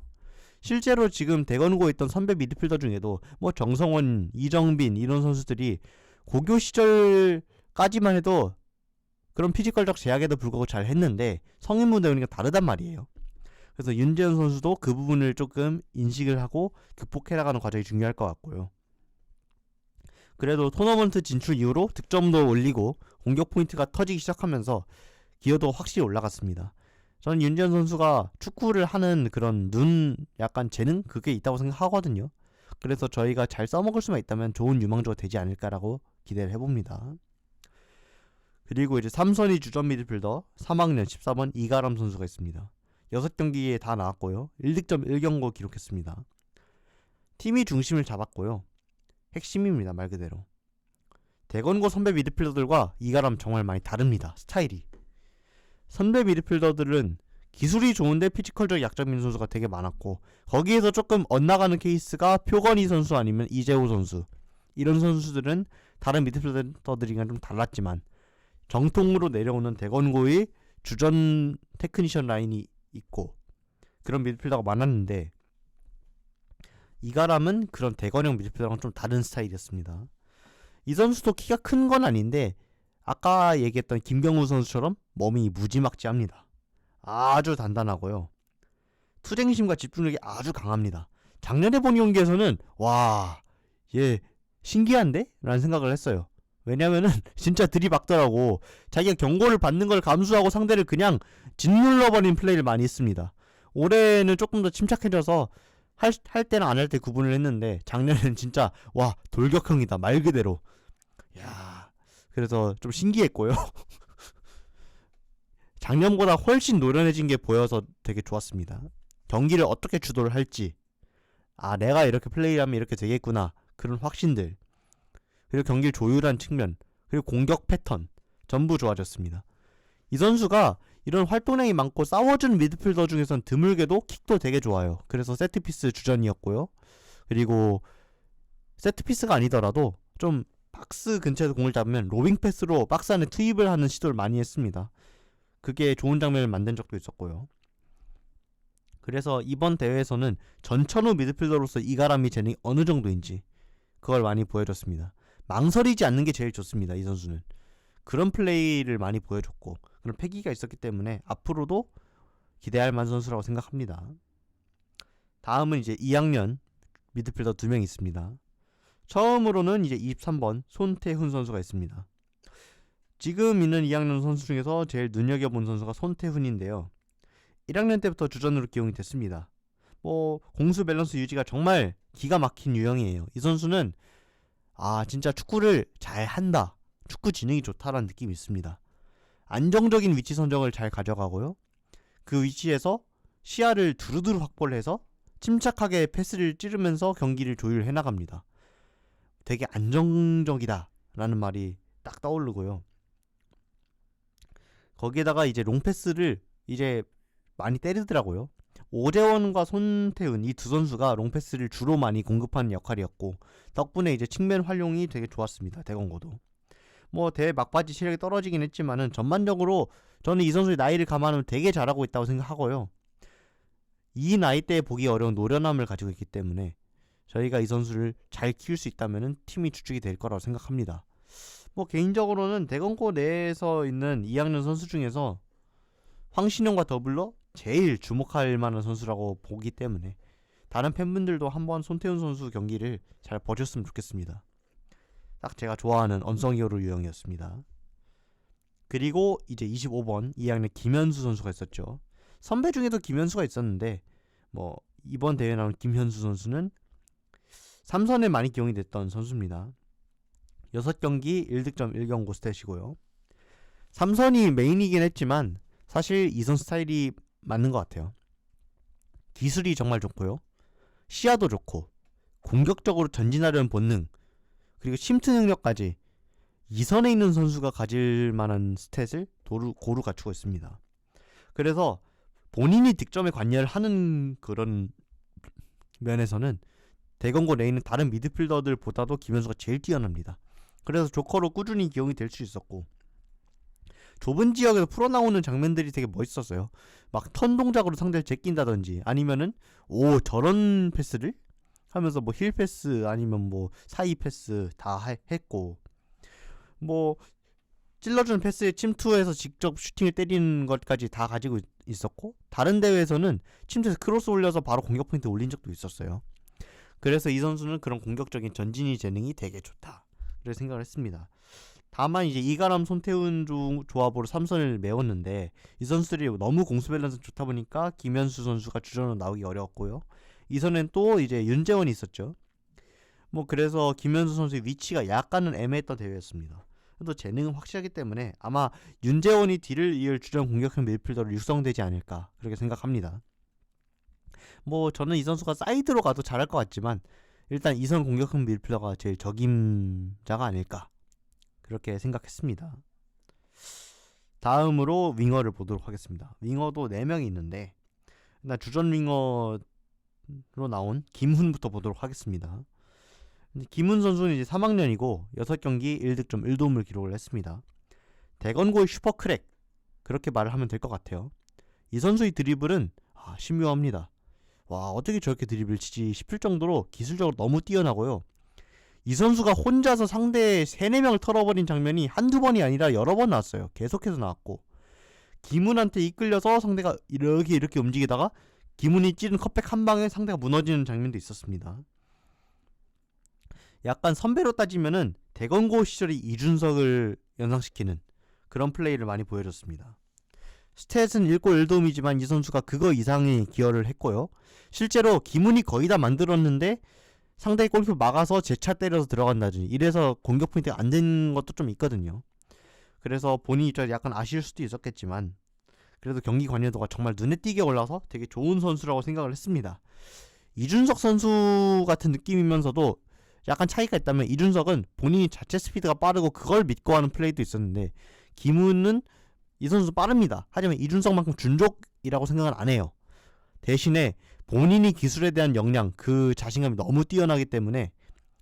실제로 지금 대건고에 있던 선배 미드필더 중에도 뭐 정성원, 이정빈 이런 선수들이 고교 시절까지만 해도 그런 피지컬적 제약에도 불구하고 잘 했는데 성인 무대 오니까 다르단 말이에요. 그래서 윤재현 선수도 그 부분을 조금 인식을 하고 극복해 나가는 과정이 중요할 것 같고요. 그래도 토너먼트 진출 이후로 득점도 올리고 공격 포인트가 터지기 시작하면서 기여도 확실히 올라갔습니다. 저는 윤재현 선수가 축구를 하는 그런 약간 재능? 그게 있다고 생각하거든요. 그래서 저희가 잘 써먹을 수만 있다면 좋은 유망주가 되지 않을까라고 기대를 해봅니다. 그리고 이제 3선이 주전 미드필더 3학년 14번 이가람 선수가 있습니다. 6경기에 다 나왔고요. 1득점 1경고 기록했습니다. 팀이 중심을 잡았고요. 핵심입니다, 말 그대로. 대건고 선배 미드필더들과 이가람 정말 많이 다릅니다, 스타일이. 선배 미드필더들은 기술이 좋은데 피지컬적 약점 있는 선수가 되게 많았고 거기에서 조금 엇나가는 케이스가 표건희 선수 아니면 이재호 선수, 이런 선수들은 다른 미드필더들이랑 좀 달랐지만 정통으로 내려오는 대건고의 주전 테크니션 라인이 있고 그런 미드필더가 많았는데 이가람은 그런 대건형 미드필더랑 좀 다른 스타일이었습니다. 이 선수도 키가 큰 건 아닌데 아까 얘기했던 김경우 선수처럼 몸이 무지막지합니다. 아주 단단하고요. 투쟁심과 집중력이 아주 강합니다. 작년에 본 경기에서는 와, 얘 신기한데? 라는 생각을 했어요. 왜냐면은 진짜 들이박더라고. 자기가 경고를 받는 걸 감수하고 상대를 그냥 짓눌러버린 플레이를 많이 했습니다. 올해는 조금 더 침착해져서 할 때랑 안 할 때 구분을 했는데 작년에는 진짜 와 돌격형이다 말 그대로. 야, 그래서 좀 신기했고요. 작년보다 훨씬 노련해진 게 보여서 되게 좋았습니다. 경기를 어떻게 주도를 할지, 아 내가 이렇게 플레이하면 이렇게 되겠구나 그런 확신들, 그리고 경기를 조율한 측면, 그리고 공격 패턴 전부 좋아졌습니다. 이 선수가 이런 활동량이 많고 싸워주는 미드필더 중에선 드물게도 킥도 되게 좋아요. 그래서 세트피스 주전이었고요. 그리고 세트피스가 아니더라도 좀 박스 근처에서 공을 잡으면 로빙 패스로 박스 안에 투입을 하는 시도를 많이 했습니다. 그게 좋은 장면을 만든 적도 있었고요. 그래서 이번 대회에서는 전천후 미드필더로서 이가람이 재능이 어느 정도인지 그걸 많이 보여줬습니다. 망설이지 않는 게 제일 좋습니다. 이 선수는 그런 플레이를 많이 보여줬고 그런 패기가 있었기 때문에 앞으로도 기대할 만한 선수라고 생각합니다. 다음은 이제 2학년 미드필더 2명 있습니다. 처음으로는 이제 23번 손태훈 선수가 있습니다. 지금 있는 2학년 선수 중에서 제일 눈여겨본 선수가 손태훈인데요. 1학년 때부터 주전으로 기용이 됐습니다. 공수 밸런스 유지가 정말 기가 막힌 유형이에요. 이 선수는 진짜 축구를 잘 한다, 축구 지능이 좋다라는 느낌이 있습니다. 안정적인 위치 선정을 잘 가져가고요. 그 위치에서 시야를 두루두루 확보를 해서 침착하게 패스를 찌르면서 경기를 조율해 나갑니다. 되게 안정적이다 라는 말이 딱 떠오르고요. 거기에다가 이제 롱패스를 이제 많이 때리더라고요. 오재원과 손태훈 이 두 선수가 롱패스를 주로 많이 공급하는 역할이었고 덕분에 이제 측면 활용이 되게 좋았습니다. 대건고도 대회 막바지 실력이 떨어지긴 했지만은 전반적으로 저는 이 선수의 나이를 감안하면 되게 잘하고 있다고 생각하고요. 이 나이대에 보기 어려운 노련함을 가지고 있기 때문에 저희가 이 선수를 잘 키울 수 있다면은 팀이 주축이 될 거라고 생각합니다. 개인적으로는 대건고 내에서 있는 2학년 선수 중에서 황신영과 더불어 제일 주목할 만한 선수라고 보기 때문에 다른 팬분들도 한번 손태훈 선수 경기를 잘 봐줬으면 좋겠습니다. 딱 제가 좋아하는 언성 히어로 유형이었습니다. 그리고 이제 25번 2학년 김현수 선수가 있었죠. 선배 중에도 김현수가 있었는데 이번 대회에 나온 김현수 선수는 삼선에 많이 기용이 됐던 선수입니다. 6경기 1득점 1경고 스탯이고요. 삼선이 메인이긴 했지만 사실 이 선수 스타일이 맞는 것 같아요. 기술이 정말 좋고요. 시야도 좋고 공격적으로 전진하려는 본능, 그리고 침투 능력까지 이 선에 있는 선수가 가질 만한 스탯을 고루 갖추고 있습니다. 그래서 본인이 득점에 관여를 하는 그런 면에서는 대건고 내에 있는 다른 미드필더들보다도 김현수가 제일 뛰어납니다. 그래서 조커로 꾸준히 기용이 될 수 있었고 좁은 지역에서 풀어나오는 장면들이 되게 멋있었어요. 막 턴 동작으로 상대를 제낀다든지 아니면은 저런 패스를 하면서 힐 패스 아니면 사이 패스 다 했고 찔러주는 패스에 침투해서 직접 슈팅을 때리는 것까지 다 가지고 있었고 다른 대회에서는 침투해서 크로스 올려서 바로 공격 포인트 올린 적도 있었어요. 그래서 이 선수는 그런 공격적인 전진이 재능이 되게 좋다 그렇게 생각을 했습니다. 다만 이제 이가람 손태훈 조합으로 3선을 메웠는데 이 선수들이 너무 공수 밸런스 좋다 보니까 김현수 선수가 주전으로 나오기 어려웠고요. 이 선엔 또 이제 윤재원이 있었죠. 그래서 김현수 선수의 위치가 약간은 애매했던 대회였습니다. 또 재능은 확실하기 때문에 아마 윤재원이 뒤를 이을 주전 공격형 미드필더로 육성되지 않을까 그렇게 생각합니다. 저는 이 선수가 사이드로 가도 잘할 것 같지만 일단 2선 공격형 미드필더가 제일 적임자가 아닐까 그렇게 생각했습니다. 다음으로 윙어를 보도록 하겠습니다. 윙어도 4명이 있는데 일단 주전 윙어로 나온 김훈부터 보도록 하겠습니다. 김훈 선수는 이제 3학년이고 6경기 1득점 1도움을 기록을 했습니다. 대건고의 슈퍼크랙 그렇게 말을 하면 될 것 같아요. 이 선수의 드리블은 신묘합니다. 와 어떻게 저렇게 드리블 치지 싶을 정도로 기술적으로 너무 뛰어나고요. 이 선수가 혼자서 상대 3-4명을 털어버린 장면이 한두 번이 아니라 여러 번 나왔어요. 계속해서 나왔고 김훈한테 이끌려서 상대가 이렇게 움직이다가 김훈이 찌른 컵백 한 방에 상대가 무너지는 장면도 있었습니다. 약간 선배로 따지면은 대건고 시절의 이준석을 연상시키는 그런 플레이를 많이 보여줬습니다. 스탯은 1골 1도움이지만 이 선수가 그거 이상의 기여를 했고요. 실제로 기문이 거의 다 만들었는데 상대의 골키퍼 막아서 재차 때려서 들어간다든지 이래서 공격 포인트가 안 된 것도 좀 있거든요. 그래서 본인 입장에서 약간 아쉬울 수도 있었겠지만 그래도 경기 관여도가 정말 눈에 띄게 올라서 되게 좋은 선수라고 생각을 했습니다. 이준석 선수 같은 느낌이면서도 약간 차이가 있다면 이준석은 본인이 자체 스피드가 빠르고 그걸 믿고 하는 플레이도 있었는데 김훈은 이 선수 빠릅니다. 하지만 이준석만큼 준족이라고 생각은 안 해요. 대신에 본인이 기술에 대한 역량, 그 자신감이 너무 뛰어나기 때문에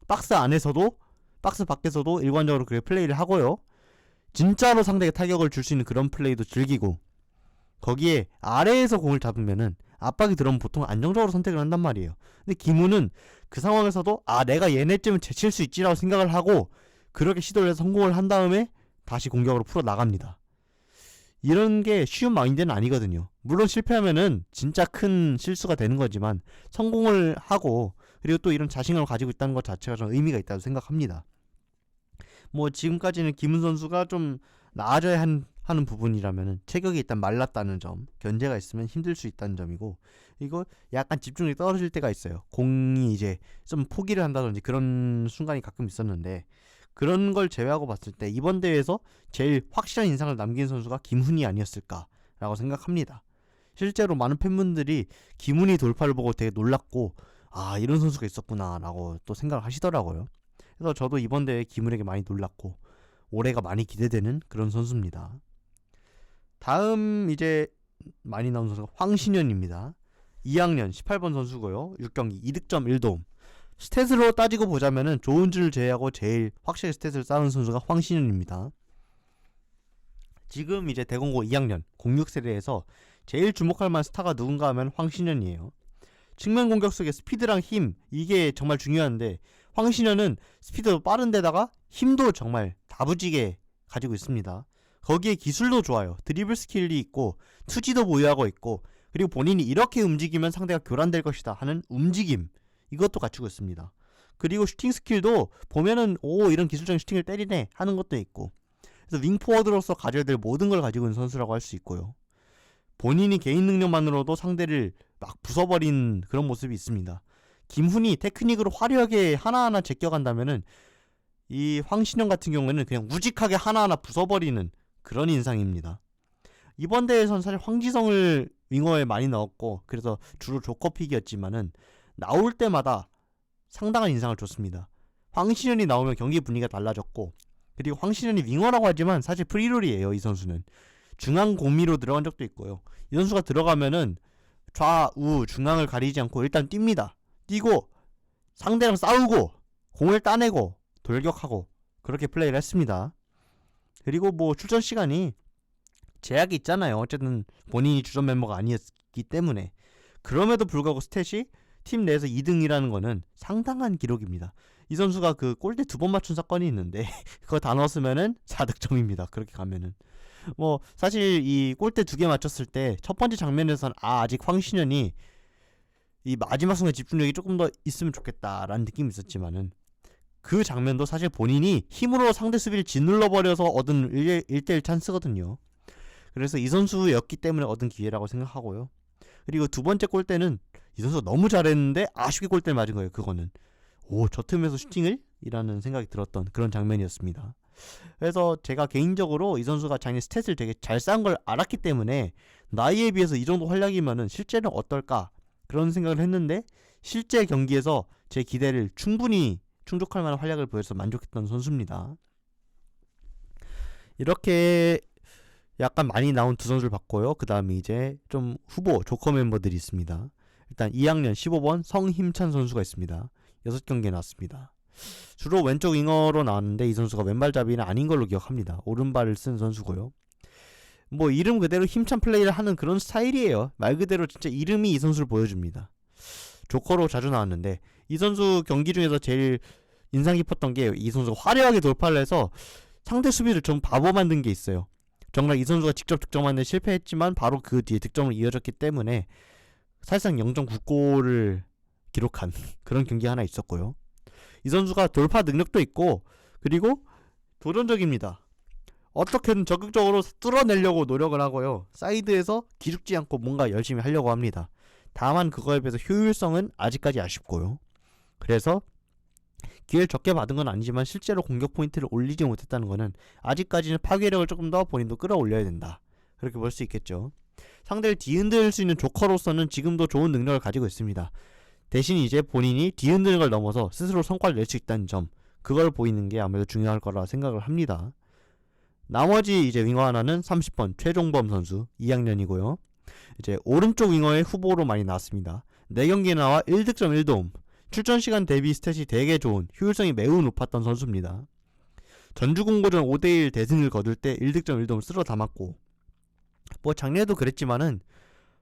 박스 안에서도 박스 밖에서도 일관적으로 그렇게 플레이를 하고요. 진짜로 상대에게 타격을 줄 수 있는 그런 플레이도 즐기고 거기에 아래에서 공을 잡으면은 압박이 들어오면 보통 안정적으로 선택을 한단 말이에요. 근데 김우는 그 상황에서도 내가 얘네쯤은 제칠 수 있지라고 생각을 하고 그렇게 시도를 해서 성공을 한 다음에 다시 공격으로 풀어 나갑니다. 이런 게 쉬운 마인드는 아니거든요. 물론 실패하면은 진짜 큰 실수가 되는 거지만 성공을 하고 그리고 또 이런 자신감을 가지고 있다는 것 자체가 좀 의미가 있다고 생각합니다. 뭐 지금까지는 김은 선수가 좀 나아져야 하는 부분이라면은 체격이 일단 말랐다는 점, 견제가 있으면 힘들 수 있다는 점이고 이거 약간 집중력이 떨어질 때가 있어요. 공이 이제 좀 포기를 한다든지 그런 순간이 가끔 있었는데 그런 걸 제외하고 봤을 때 이번 대회에서 제일 확실한 인상을 남긴 선수가 김훈이 아니었을까라고 생각합니다. 실제로 많은 팬분들이 김훈이 돌파를 보고 되게 놀랐고 이런 선수가 있었구나 라고 또 생각을 하시더라고요. 그래서 저도 이번 대회 김훈에게 많이 놀랐고 올해가 많이 기대되는 그런 선수입니다. 다음 이제 많이 나온 선수가 황신현입니다. 2학년 18번 선수고요. 6경기 2득점 1도움. 스탯으로 따지고 보자면은 조은주를 제외하고 제일 확실히 스탯을 쌓은 선수가 황신현입니다. 지금 이제 대공고 2학년 06세대에서 제일 주목할 만한 스타가 누군가 하면 황신현이에요. 측면 공격 속의 스피드랑 힘 이게 정말 중요한데 황신현은 스피드도 빠른데다가 힘도 정말 다부지게 가지고 있습니다. 거기에 기술도 좋아요. 드리블 스킬이 있고 투지도 보유하고 있고 그리고 본인이 이렇게 움직이면 상대가 교란될 것이다 하는 움직임 이것도 갖추고 있습니다. 그리고 슈팅 스킬도 보면은 이런 기술적인 슈팅을 때리네 하는 것도 있고 그래서 윙포워드로서 가져야 될 모든 걸 가지고 있는 선수라고 할 수 있고요. 본인이 개인 능력만으로도 상대를 막 부숴버린 그런 모습이 있습니다. 김훈이 테크닉으로 화려하게 하나하나 제껴간다면은 이 황신영 같은 경우에는 그냥 우직하게 하나하나 부숴버리는 그런 인상입니다. 이번 대회에서는 사실 황지성을 윙어에 많이 넣었고 그래서 주로 조커픽이었지만은 나올 때마다 상당한 인상을 줬습니다. 황신현이 나오면 경기 분위기가 달라졌고 그리고 황신현이 윙어라고 하지만 사실 프리롤이에요. 이 선수는 중앙 공미로 들어간 적도 있고요. 이 선수가 들어가면은 좌우 중앙을 가리지 않고 일단 뜁니다. 뛰고 상대랑 싸우고 공을 따내고 돌격하고 그렇게 플레이를 했습니다. 그리고 뭐 출전 시간이 제약이 있잖아요. 어쨌든 본인이 주전 멤버가 아니었기 때문에 그럼에도 불구하고 스탯이 팀 내에서 2등이라는 거는 상당한 기록입니다. 이 선수가 그 골대 2번 맞춘 사건이 있는데 그거 다 넣었으면은 4득점입니다. 그렇게 가면은 뭐 사실 이 골대 2개 맞췄을 때 첫 번째 장면에서는 아직 황신현이 이 마지막 순간 집중력이 조금 더 있으면 좋겠다라는 느낌이 있었지만은 그 장면도 사실 본인이 힘으로 상대 수비를 짓눌러버려서 얻은 1대1 찬스거든요. 그래서 이 선수였기 때문에 얻은 기회라고 생각하고요. 그리고 두 번째 골대는 이 선수가 너무 잘했는데 아쉽게 골대를 맞은 거예요. 그거는 저 틈에서 슈팅을? 이라는 생각이 들었던 그런 장면이었습니다. 그래서 제가 개인적으로 이 선수가 작년 스탯을 되게 잘 쌓은 걸 알았기 때문에 나이에 비해서 이 정도 활약이면은 실제는 어떨까 그런 생각을 했는데 실제 경기에서 제 기대를 충분히 충족할 만한 활약을 보여서 만족했던 선수입니다. 이렇게 약간 많이 나온 두 선수를 봤고요. 그 다음에 이제 좀 후보 조커 멤버들이 있습니다. 일단 2학년 15번 성힘찬 선수가 있습니다. 6경기에 나왔습니다. 주로 왼쪽 윙어로 나왔는데 이 선수가 왼발잡이는 아닌 걸로 기억합니다. 오른발을 쓴 선수고요. 뭐 이름 그대로 힘찬 플레이를 하는 그런 스타일이에요. 말 그대로 진짜 이름이 이 선수를 보여줍니다. 조커로 자주 나왔는데 이 선수 경기 중에서 제일 인상 깊었던 게 이 선수가 화려하게 돌파를 해서 상대 수비를 좀 바보 만든 게 있어요. 정말 이 선수가 직접 득점하는데 실패했지만 바로 그 뒤에 득점을 이어졌기 때문에 사실상 0.9골을 기록한 그런 경기 하나 있었고요. 이 선수가 돌파 능력도 있고 그리고 도전적입니다. 어떻게든 적극적으로 뚫어내려고 노력을 하고요. 사이드에서 기죽지 않고 뭔가 열심히 하려고 합니다. 다만 그거에 비해서 효율성은 아직까지 아쉽고요. 그래서 기회를 적게 받은 건 아니지만 실제로 공격 포인트를 올리지 못했다는 거는 아직까지는 파괴력을 조금 더 본인도 끌어올려야 된다. 그렇게 볼 수 있겠죠. 상대를 뒤흔들 수 있는 조커로서는 지금도 좋은 능력을 가지고 있습니다. 대신 이제 본인이 뒤흔드는 걸 넘어서 스스로 성과를 낼 수 있다는 점, 그걸 보이는 게 아무래도 중요할 거라 생각을 합니다. 나머지 이제 윙어 하나는 30번 최종범 선수 2학년이고요. 이제 오른쪽 윙어의 후보로 많이 나왔습니다. 4경기에 나와 1득점 1도움, 출전 시간 대비 스탯이 되게 좋은, 효율성이 매우 높았던 선수입니다. 전주공고전 5대1 대승을 거둘 때 1득점 1도움을 쓸어 담았고, 뭐 작년에도 그랬지만은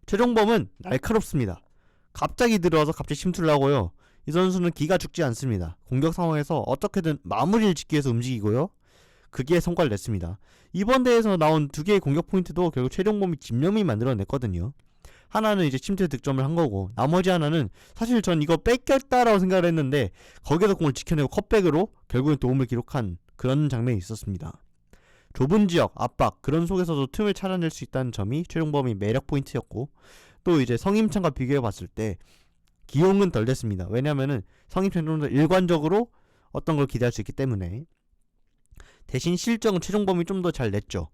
최종범은 날카롭습니다. 갑자기 들어와서 갑자기 침투를 하고요. 이 선수는 기가 죽지 않습니다. 공격 상황에서 어떻게든 마무리를 짓기 위해서 움직이고요. 그게 성과를 냈습니다. 이번 대회에서 나온 2개의 공격 포인트도 결국 최종범이 집념이 만들어냈거든요. 하나는 이제 침투 득점을 한 거고, 나머지 하나는 사실 전 이거 뺏겼다라고 생각을 했는데 거기에서 공을 지켜내고 컷백으로 결국엔 도움을 기록한 그런 장면이 있었습니다. 좁은 지역, 압박, 그런 속에서도 틈을 찾아낼 수 있다는 점이 최종범이 매력 포인트였고, 또 이제 성임찬과 비교해봤을 때 기용은 덜 됐습니다. 왜냐면은 성임찬은 좀 더 일관적으로 어떤 걸 기대할 수 있기 때문에. 대신 실적은 최종범이 좀 더 잘 냈죠.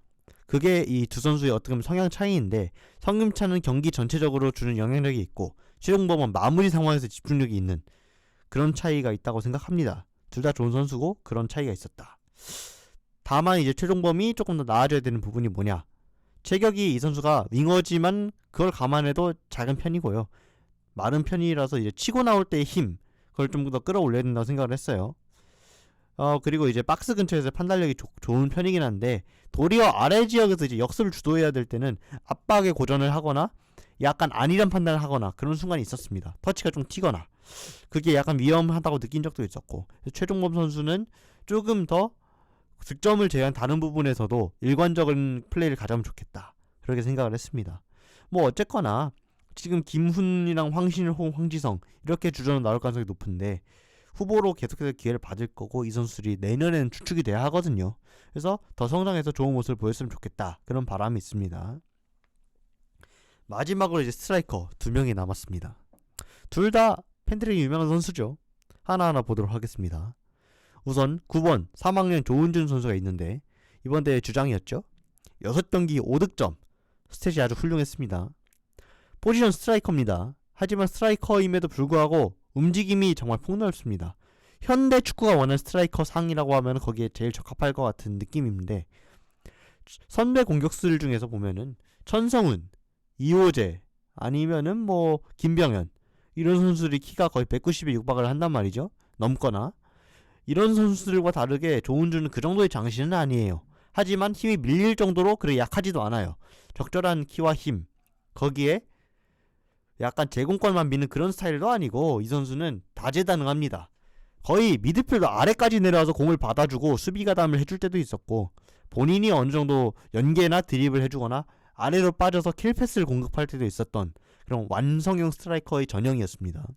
그게 이 두 선수의 어떻게 보면 성향 차이인데, 성임찬은 경기 전체적으로 주는 영향력이 있고 최종범은 마무리 상황에서 집중력이 있는 그런 차이가 있다고 생각합니다. 둘 다 좋은 선수고 그런 차이가 있었다. 다만 이제 최종범이 조금 더 나아져야 되는 부분이 뭐냐, 체격이 이 선수가 윙어지만 그걸 감안해도 작은 편이고요. 마른 편이라서 이제 치고 나올 때의 힘, 그걸 좀 더 끌어올려야 된다고 생각을 했어요. 그리고 이제 박스 근처에서 판단력이 좋은 편이긴 한데, 도리어 아래 지역에서 이제 역습을 주도해야 될 때는 압박에 고전을 하거나 약간 안일한 판단을 하거나 그런 순간이 있었습니다. 터치가 좀 튀거나 그게 약간 위험하다고 느낀 적도 있었고, 최종범 선수는 조금 더 득점을 제외한 다른 부분에서도 일관적인 플레이를 가져오면 좋겠다, 그렇게 생각을 했습니다. 뭐 어쨌거나 지금 김훈이랑 황신호, 황지성 이렇게 주전으로 나올 가능성이 높은데 후보로 계속해서 기회를 받을 거고, 이 선수들이 내년에는 추측이 돼야 하거든요. 그래서 더 성장해서 좋은 모습을 보였으면 좋겠다, 그런 바람이 있습니다. 마지막으로 이제 스트라이커 2명이 남았습니다. 둘 다 팬들에게 유명한 선수죠. 하나하나 보도록 하겠습니다. 우선 9번 3학년 조은준 선수가 있는데 이번 대회 주장이었죠. 6경기 5득점, 스탯이 아주 훌륭했습니다. 포지션 스트라이커입니다. 하지만 스트라이커임에도 불구하고 움직임이 정말 폭넓습니다. 현대 축구가 원하는 스트라이커 상이라고 하면 거기에 제일 적합할 것 같은 느낌인데, 선배 공격수들 중에서 보면은 천성훈, 이호재, 아니면은 뭐 김병현, 이런 선수들이 키가 거의 190에 육박을 한단 말이죠. 넘거나. 이런 선수들과 다르게 조은주는 그 정도의 장신은 아니에요. 하지만 힘이 밀릴 정도로 그렇게 약하지도 않아요. 적절한 키와 힘, 거기에 약간 제공권만 미는 그런 스타일도 아니고, 이 선수는 다재다능합니다. 거의 미드필더 아래까지 내려와서 공을 받아주고 수비 가담을 해줄 때도 있었고, 본인이 어느 정도 연계나 드립을 해주거나 아래로 빠져서 킬패스를 공급할 때도 있었던 그런 완성형 스트라이커의 전형이었습니다.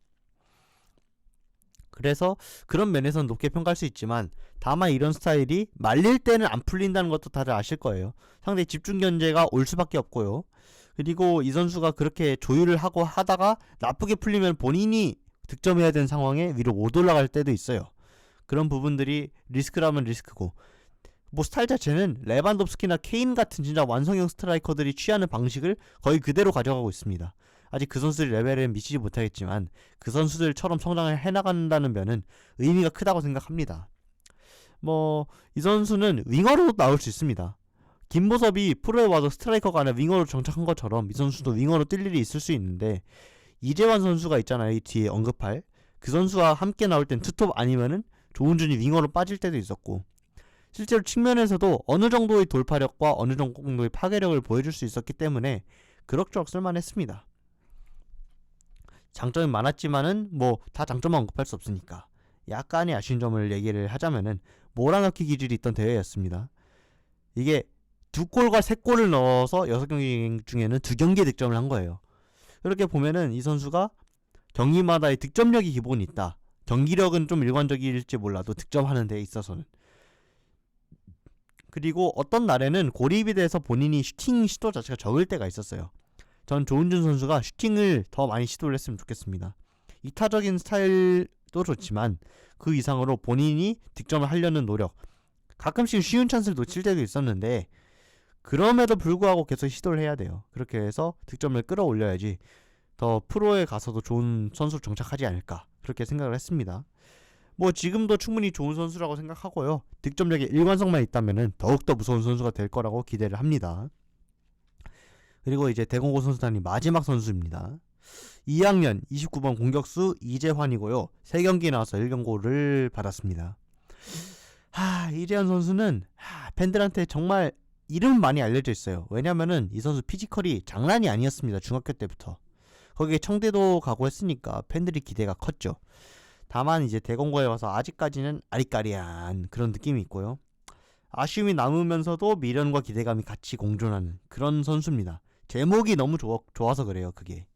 그래서 그런 면에서는 높게 평가할 수 있지만, 다만 이런 스타일이 말릴 때는 안 풀린다는 것도 다들 아실 거예요. 상대의 집중 견제가 올 수밖에 없고요. 그리고 이 선수가 그렇게 조율을 하고 하다가 나쁘게 풀리면 본인이 득점해야 되는 상황에 위로 못 올라갈 때도 있어요. 그런 부분들이 리스크라면 리스크고, 뭐 스타일 자체는 레반도프스키나 케인 같은 진짜 완성형 스트라이커들이 취하는 방식을 거의 그대로 가져가고 있습니다. 아직 그 선수들 레벨에 미치지 못하겠지만 그 선수들처럼 성장을 해나간다는 면은 의미가 크다고 생각합니다. 뭐 이 선수는 윙어로 나올 수 있습니다. 김보섭이 프로에 와서 스트라이커가 아니라 윙어로 정착한 것처럼 이 선수도 윙어로 뛸 일이 있을 수 있는데, 이재환 선수가 있잖아요, 이 뒤에 언급할 그 선수와 함께 나올 땐 투톱 아니면은 조은준이 윙어로 빠질 때도 있었고, 실제로 측면에서도 어느 정도의 돌파력과 어느 정도의 파괴력을 보여줄 수 있었기 때문에 그럭저럭 쓸만했습니다. 장점이 많았지만은 뭐 다 장점만 언급할 수 없으니까 약간의 아쉬운 점을 얘기를 하자면은 몰아넣기 기질이 있던 대회였습니다. 이게 2골과 3골을 넣어서 6경기 중에는 2경기에 득점을 한 거예요. 그렇게 보면은 이 선수가 경기마다의 득점력이 기본이 있다. 경기력은 좀 일관적일지 몰라도 득점하는 데 있어서는 그리고 어떤 날에는 고립이 돼서 본인이 슈팅 시도 자체가 적을 때가 있었어요. 전 조은준 선수가 슈팅을 더 많이 시도를 했으면 좋겠습니다. 이타적인 스타일도 좋지만 그 이상으로 본인이 득점을 하려는 노력, 가끔씩 쉬운 찬스를 놓칠 때도 있었는데 그럼에도 불구하고 계속 시도를 해야 돼요. 그렇게 해서 득점을 끌어올려야지 더 프로에 가서도 좋은 선수로 정착하지 않을까, 그렇게 생각을 했습니다. 뭐 지금도 충분히 좋은 선수라고 생각하고요. 득점력에 일관성만 있다면 더욱더 무서운 선수가 될 거라고 기대를 합니다. 그리고 이제 대공고 선수단이 마지막 선수입니다. 2학년 29번 공격수 이재환이고요. 3경기 나와서 1경고를 받았습니다. 이재환 선수는 팬들한테 정말 이름은 많이 알려져 있어요. 왜냐면은 이 선수 피지컬이 장난이 아니었습니다. 중학교 때부터. 거기에 청대도 가고 했으니까 팬들이 기대가 컸죠. 다만 이제 대공고에 와서 아직까지는 아리까리한 그런 느낌이 있고요. 아쉬움이 남으면서도 미련과 기대감이 같이 공존하는 그런 선수입니다. 제목이 너무 좋아서 그래요. 그게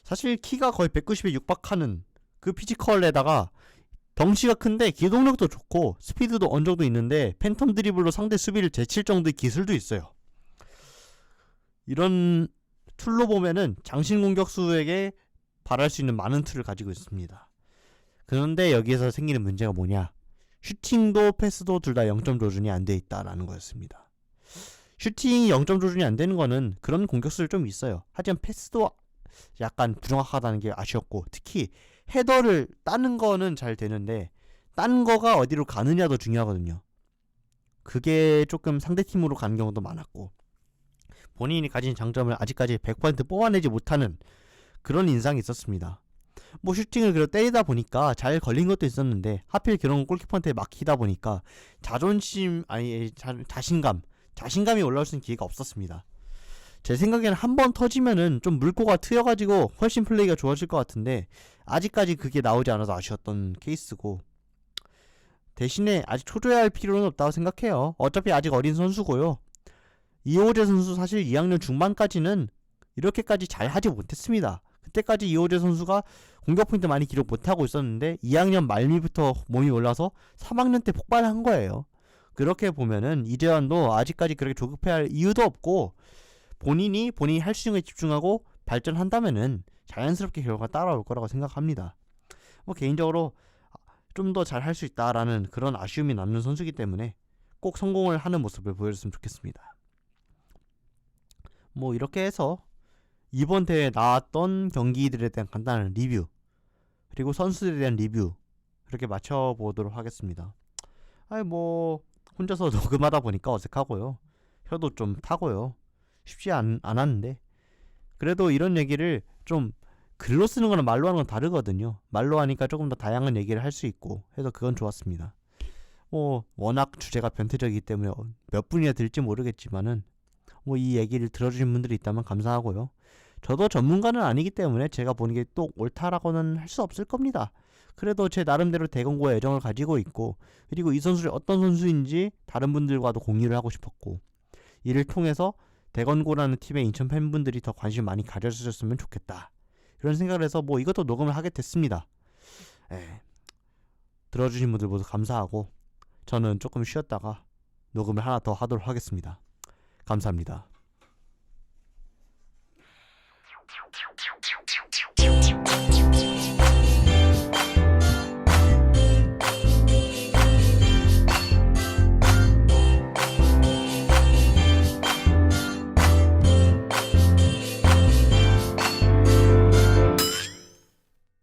사실 키가 거의 190에 육박하는 그 피지컬에다가 덩치가 큰데 기동력도 좋고 스피드도 어느 정도 있는데 팬텀 드리블로 상대 수비를 제칠 정도의 기술도 있어요. 이런 툴로 보면은 장신 공격수에게 바랄 수 있는 많은 툴을 가지고 있습니다. 그런데 여기에서 생기는 문제가 뭐냐? 슈팅도 패스도 둘 다 0점 조준이 안 돼 있다라는 거였습니다. 슈팅이 0점 조준이 안 되는 거는 그런 공격수들 좀 있어요. 하지만 패스도 약간 부정확하다는 게 아쉬웠고, 특히 헤더를 따는 거는 잘 되는데 딴 거가 어디로 가느냐도 중요하거든요. 그게 조금 상대팀으로 가는 경우도 많았고, 본인이 가진 장점을 아직까지 100% 뽑아내지 못하는 그런 인상이 있었습니다. 뭐 슈팅을 그래도 때리다 보니까 잘 걸린 것도 있었는데 하필 그런 골키퍼한테 막히다 보니까 자신감이 올라올 수 있는 기회가 없었습니다. 제 생각에는 한 번 터지면은 좀 물꼬가 트여가지고 훨씬 플레이가 좋아질 것 같은데 아직까지 그게 나오지 않아서 아쉬웠던 케이스고, 대신에 아직 초조해야 할 필요는 없다고 생각해요. 어차피 아직 어린 선수고요. 이호재 선수 사실 2학년 중반까지는 이렇게까지 잘 하지 못했습니다. 그때까지 이호재 선수가 공격 포인트 많이 기록 못하고 있었는데 2학년 말미부터 몸이 올라서 3학년 때 폭발한 거예요. 그렇게 보면은 이재환도 아직까지 그렇게 조급해할 이유도 없고, 본인이 할 수 있는 것에 집중하고 발전한다면은 자연스럽게 결과가 따라올 거라고 생각합니다. 뭐 개인적으로 좀 더 잘 할 수 있다라는 그런 아쉬움이 남는 선수이기 때문에 꼭 성공을 하는 모습을 보여줬으면 좋겠습니다. 뭐 이렇게 해서 이번 대회에 나왔던 경기들에 대한 간단한 리뷰, 그리고 선수들에 대한 리뷰, 그렇게 맞춰보도록 하겠습니다. 뭐 혼자서 녹음하다 보니까 어색하고요. 혀도 좀 타고요. 쉽지 않았는데 그래도 이런 얘기를 좀 글로 쓰는 거랑 말로 하는 건 다르거든요. 말로 하니까 조금 더 다양한 얘기를 할 수 있고 해서 그건 좋았습니다. 뭐 워낙 주제가 변태적이기 때문에 몇 분이나 들지 모르겠지만은 뭐 이 얘기를 들어주신 분들이 있다면 감사하고요. 저도 전문가는 아니기 때문에 제가 보는 게 또 옳다라고는 할 수 없을 겁니다. 그래도 제 나름대로 대건고에 애정을 가지고 있고, 그리고 이 선수를 어떤 선수인지 다른 분들과도 공유를 하고 싶었고, 이를 통해서 대건고라는 팀의 인천 팬분들이 더 관심 많이 가져주셨으면 좋겠다, 이런 생각을 해서 뭐 이것도 녹음을 하게 됐습니다. 들어주신 분들 모두 감사하고 저는 조금 쉬었다가 녹음을 하나 더 하도록 하겠습니다. 감사합니다.